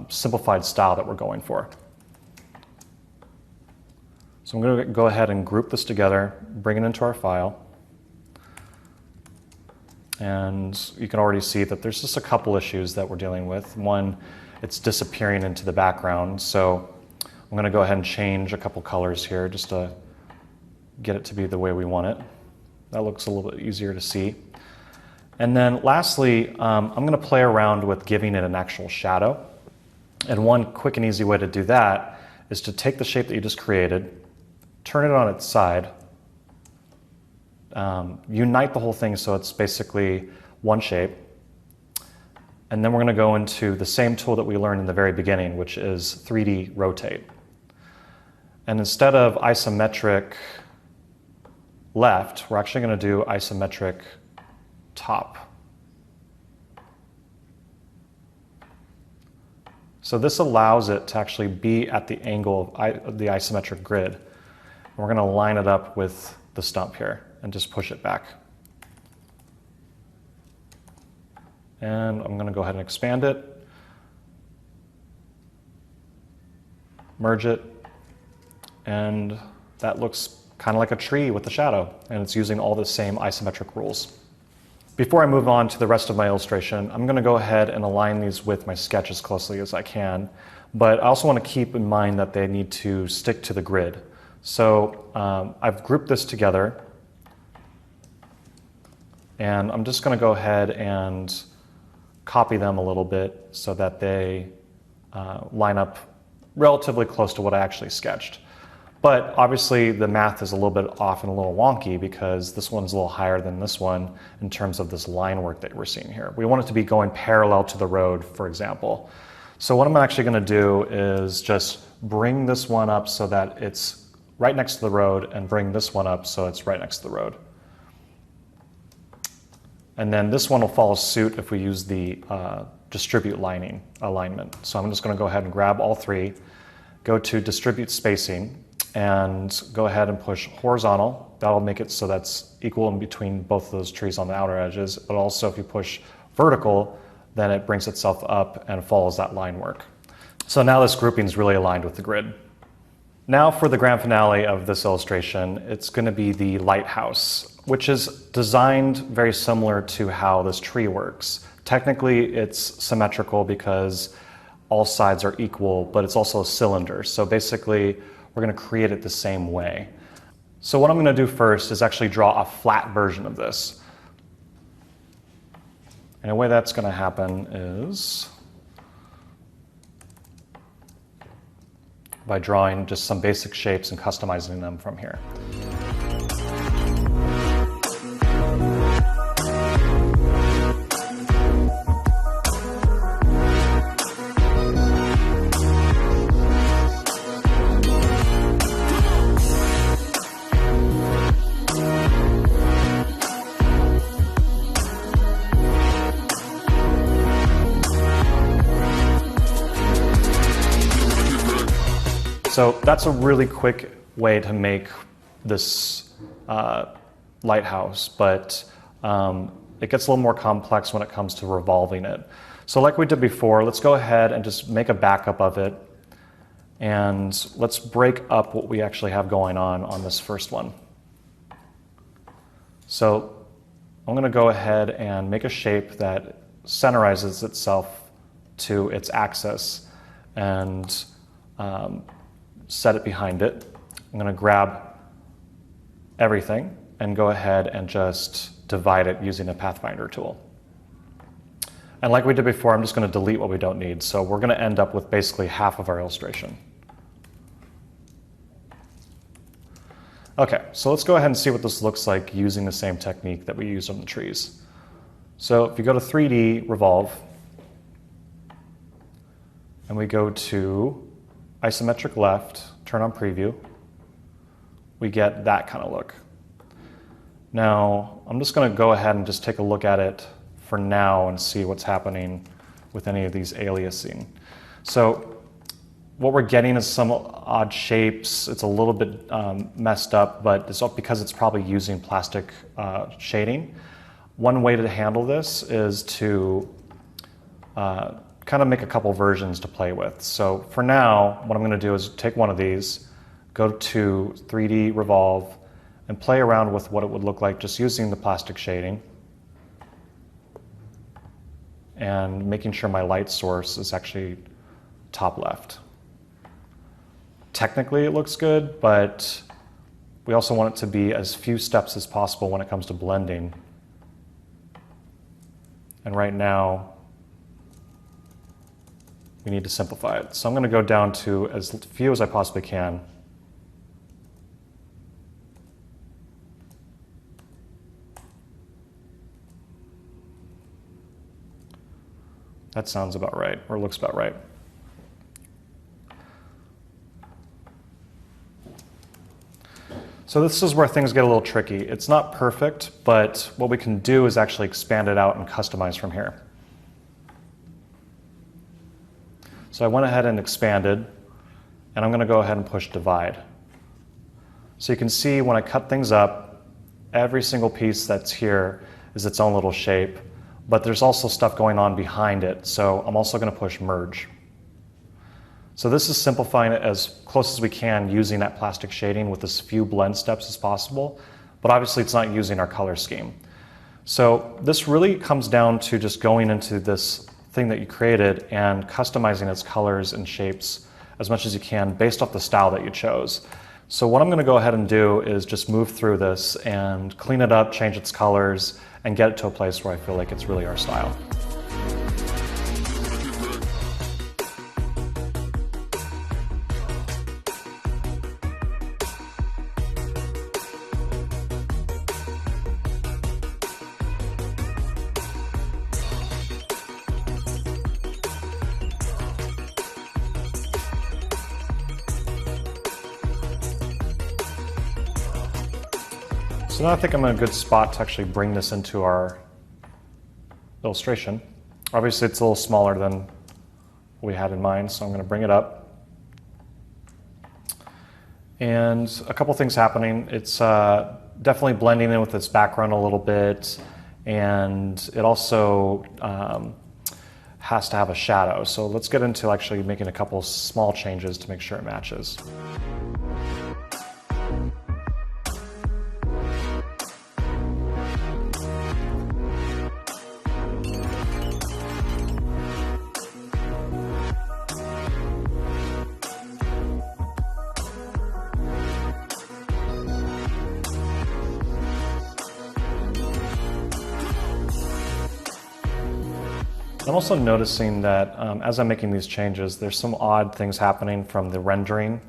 simplified style that we're going for. So I'm going to go ahead and group this together, bring it into our file. And you can already see that there's just a couple issues that we're dealing with. One, it's disappearing into the background. So I'm going to go ahead and change a couple colors here just to get it to be the way we want it. That looks a little bit easier to see. And then lastly, I'm going to play around with giving it an actual shadow. And one quick and easy way to do that is to take the shape that you just created, turn it on its side, unite the whole thing so it's basically one shape. And then we're going to go into the same tool that we learned in the very beginning, which is 3D rotate. And instead of isometric left, we're actually going to do isometric top. So this allows it to actually be at the angle of the isometric grid. And we're going to line it up with the stump here and just push it back. And I'm going to go ahead and expand it, merge it, and that looks kind of like a tree with a shadow, and it's using all the same isometric rules. Before I move on to the rest of my illustration, I'm going to go ahead and align these with my sketch as closely as I can, but I also want to keep in mind that they need to stick to the grid. So I've grouped this together, and I'm just going to go ahead and copy them a little bit so that they line up relatively close to what I actually sketched. But obviously the math is a little bit off and a little wonky because this one's a little higher than this one in terms of this line work that we're seeing here. We want it to be going parallel to the road, for example. So what I'm actually going to do is just bring this one up so that it's right next to the road and bring this one up so it's right next to the road. And then this one will follow suit if we use the distribute alignment. So I'm just going to go ahead and grab all three, go to distribute spacing, and go ahead and push horizontal. That'll make it so that's equal in between both of those trees on the outer edges. But also if you push vertical, then it brings itself up and follows that line work. So now this grouping is really aligned with the grid. Now for the grand finale of this illustration, it's going to be the lighthouse, which is designed very similar to how this tree works. Technically, it's symmetrical because all sides are equal, but it's also a cylinder. So basically, we're going to create it the same way. So what I'm going to do first is actually draw a flat version of this. And the way that's going to happen is by drawing just some basic shapes and customizing them from here. So that's a really quick way to make this lighthouse, but it gets a little more complex when it comes to revolving it. So like we did before, let's go ahead and just make a backup of it, and let's break up what we actually have going on this first one. So I'm going to go ahead and make a shape that centerizes itself to its axis and set it behind it. I'm going to grab everything and go ahead and just divide it using a Pathfinder tool. And like we did before, I'm just going to delete what we don't need. So we're going to end up with basically half of our illustration. Okay, so let's go ahead and see what this looks like using the same technique that we used on the trees. So if you go to 3D Revolve, and we go to isometric left, turn on preview, we get that kind of look. Now, I'm just going to go ahead and just take a look at it for now and see what's happening with any of these aliasing. So what we're getting is some odd shapes. It's a little bit messed up, but it's because it's probably using plastic shading. One way to handle this is to kind of make a couple versions to play with. So for now, what I'm going to do is take one of these, go to 3D Revolve, and play around with what it would look like just using the plastic shading and making sure my light source is actually top left. Technically it looks good, but we also want it to be as few steps as possible when it comes to blending. And right now, we need to simplify it. So I'm going to go down to as few as I possibly can. That sounds about right, or looks about right. So this is where things get a little tricky. It's not perfect, but what we can do is actually expand it out and customize from here. So I went ahead and expanded, and I'm going to go ahead and push divide. So you can see when I cut things up, every single piece that's here is its own little shape, but there's also stuff going on behind it, so I'm also going to push merge. So this is simplifying it as close as we can using that plastic shading with as few blend steps as possible, but obviously it's not using our color scheme. So this really comes down to just going into this thing that you created and customizing its colors and shapes as much as you can based off the style that you chose. So what I'm going to go ahead and do is just move through this and clean it up, change its colors, and get it to a place where I feel like it's really our style. So now I think I'm in a good spot to actually bring this into our illustration. Obviously it's a little smaller than what we had in mind, so I'm going to bring it up. And a couple things happening. It's definitely blending in with this background a little bit, and it also has to have a shadow. So let's get into actually making a couple small changes to make sure it matches. I'm also noticing that as I'm making these changes, there's some odd things happening from the rendering,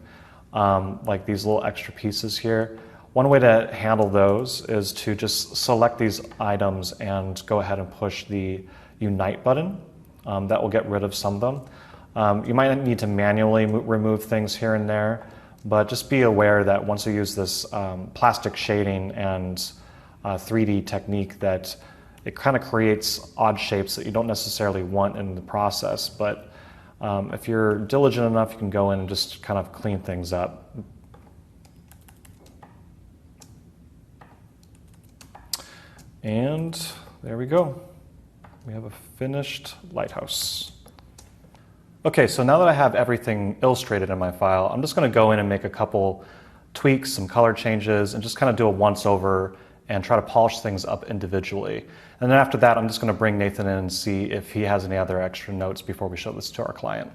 like these little extra pieces here. One way to handle those is to just select these items and go ahead and push the Unite button. That will get rid of some of them. You might need to manually remove things here and there, but just be aware that once you use this plastic shading and 3D technique, that it kind of creates odd shapes that you don't necessarily want in the process, but If you're diligent enough, you can go in and just kind of clean things up. And there we go. We have a finished lighthouse. Okay, so now that I have everything illustrated in my file, I'm just going to go in and make a couple tweaks, some color changes, and just kind of do a once-over and try to polish things up individually. And then after that, I'm just going to bring Nathan in and see if he has any other extra notes before we show this to our client.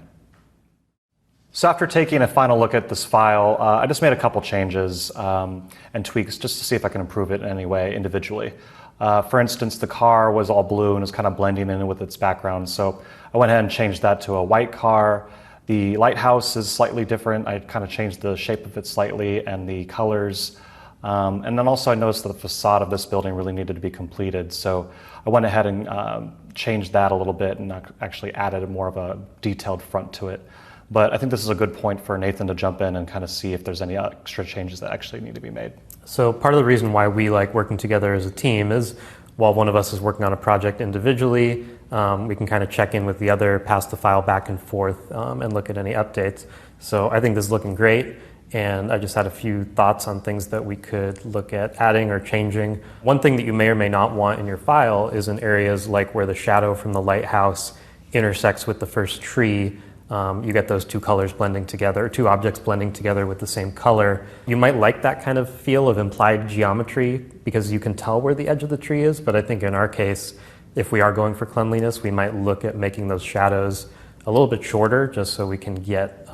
So after taking a final look at this file, I just made a couple changes and tweaks just to see if I can improve it in any way individually. For instance, the car was all blue and was kind of blending in with its background, so I went ahead and changed that to a white car. The lighthouse is slightly different. I kind of changed the shape of it slightly and the colors. And then also I noticed that the facade of this building really needed to be completed, so I went ahead and changed that a little bit and actually added more of a detailed front to it. But I think this is a good point for Nathan to jump in and kind of see if there's any extra changes that actually need to be made. So part of the reason why we like working together as a team is while one of us is working on a project individually, we can kind of check in with the other, pass the file back and forth, and look at any updates. So I think this is looking great, and I just had a few thoughts on things that we could look at adding or changing. One thing that you may or may not want in your file is in areas like where the shadow from the lighthouse intersects with the first tree. You get those two colors blending together, two objects blending together with the same color. You might like that kind of feel of implied geometry because you can tell where the edge of the tree is, but I think in our case, if we are going for cleanliness, we might look at making those shadows a little bit shorter just so we can get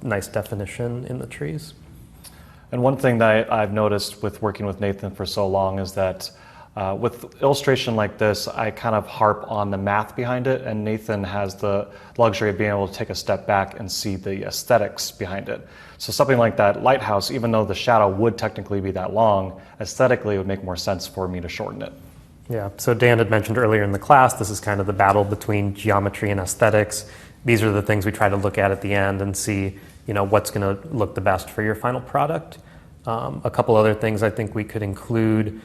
nice definition in the trees. And one thing that I've noticed with working with Nathan for so long is that with illustration like this, I kind of harp on the math behind it, and Nathan has the luxury of being able to take a step back and see the aesthetics behind it. So something like that lighthouse, even though the shadow would technically be that long, aesthetically it would make more sense for me to shorten it. Yeah, so Dan had mentioned earlier in the class, this is kind of the battle between geometry and aesthetics. These are the things we try to look at the end and see, what's going to look the best for your final product. A couple other things I think we could include.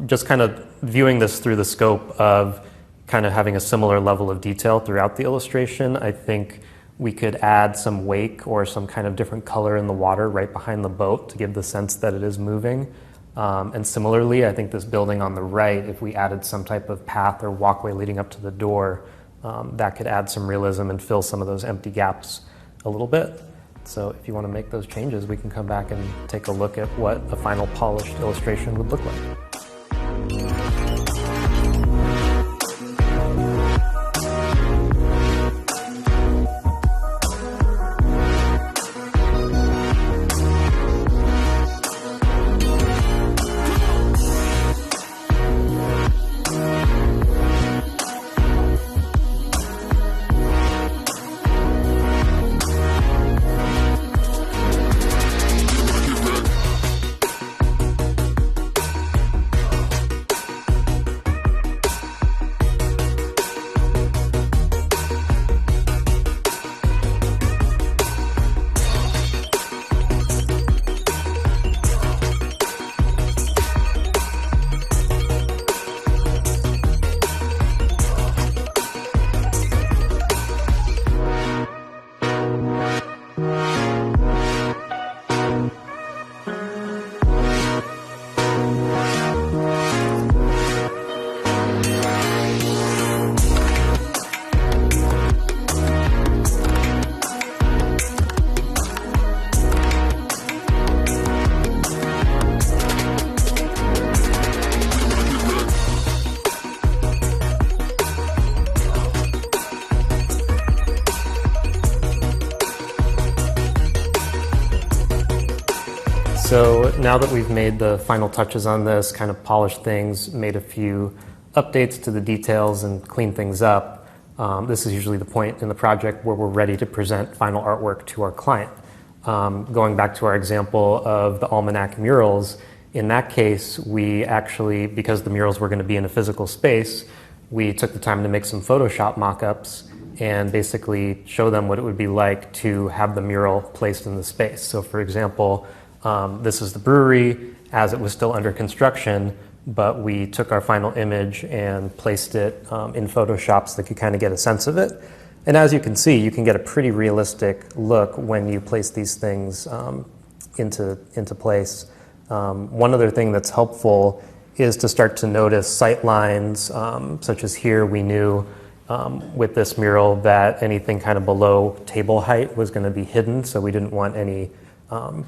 Just kind of viewing this through the scope of kind of having a similar level of detail throughout the illustration. I think we could add some wake or some kind of different color in the water right behind the boat to give the sense that it is moving. And similarly, I think this building on the right, if we added some type of path or walkway leading up to the door, that could add some realism and fill some of those empty gaps a little bit. So if you want to make those changes, we can come back and take a look at what a final polished illustration would look like. So now that we've made the final touches on this, kind of polished things, made a few updates to the details and cleaned things up, this is usually the point in the project where we're ready to present final artwork to our client. Going back to our example of the almanac murals, in that case, we actually, because the murals were going to be in a physical space, we took the time to make some Photoshop mock-ups and basically show them what it would be like to have the mural placed in the space. So for example, this is the brewery as it was still under construction, but we took our final image and placed it in Photoshop so they could kind of get a sense of it. And as you can see, you can get a pretty realistic look when you place these things into place. One other thing that's helpful is to start to notice sight lines, such as here we knew with this mural that anything kind of below table height was going to be hidden, so we didn't want any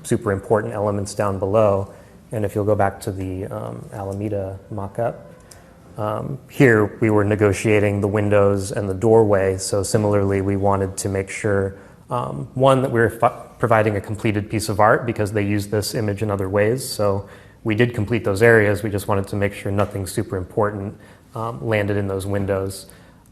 super important elements down below. And if you'll go back to the Alameda mock-up, here we were negotiating the windows and the doorway, so similarly we wanted to make sure, one, that we were providing a completed piece of art because they use this image in other ways, so we did complete those areas, we just wanted to make sure nothing super important landed in those windows.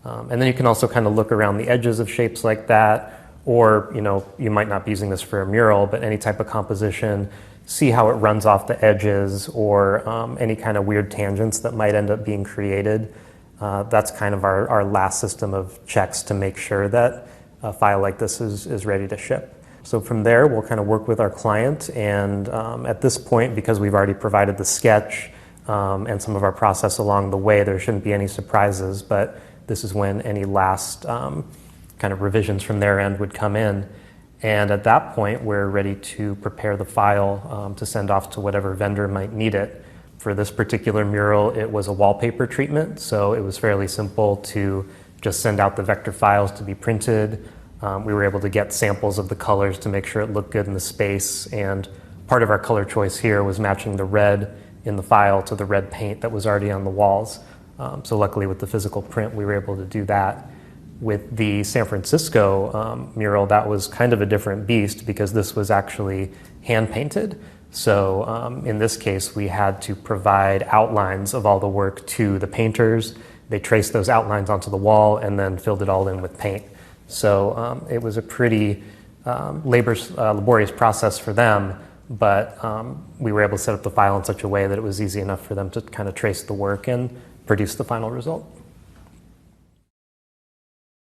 And then you can also kind of look around the edges of shapes like that, or you might not be using this for a mural, but any type of composition, see how it runs off the edges or any kind of weird tangents that might end up being created. That's kind of our last system of checks to make sure that a file like this is ready to ship. So from there, we'll kind of work with our client, and at this point, because we've already provided the sketch and some of our process along the way, there shouldn't be any surprises, but this is when any last kind of revisions from their end would come in. And at that point, we're ready to prepare the file to send off to whatever vendor might need it. For this particular mural, it was a wallpaper treatment, so it was fairly simple to just send out the vector files to be printed. We were able to get samples of the colors to make sure it looked good in the space, and part of our color choice here was matching the red in the file to the red paint that was already on the walls. So luckily with the physical print, we were able to do that. With the San Francisco mural, that was kind of a different beast because this was actually hand painted. So in this case, we had to provide outlines of all the work to the painters. They traced those outlines onto the wall and then filled it all in with paint. So it was a pretty laborious process for them, but we were able to set up the file in such a way that it was easy enough for them to kind of trace the work and produce the final result.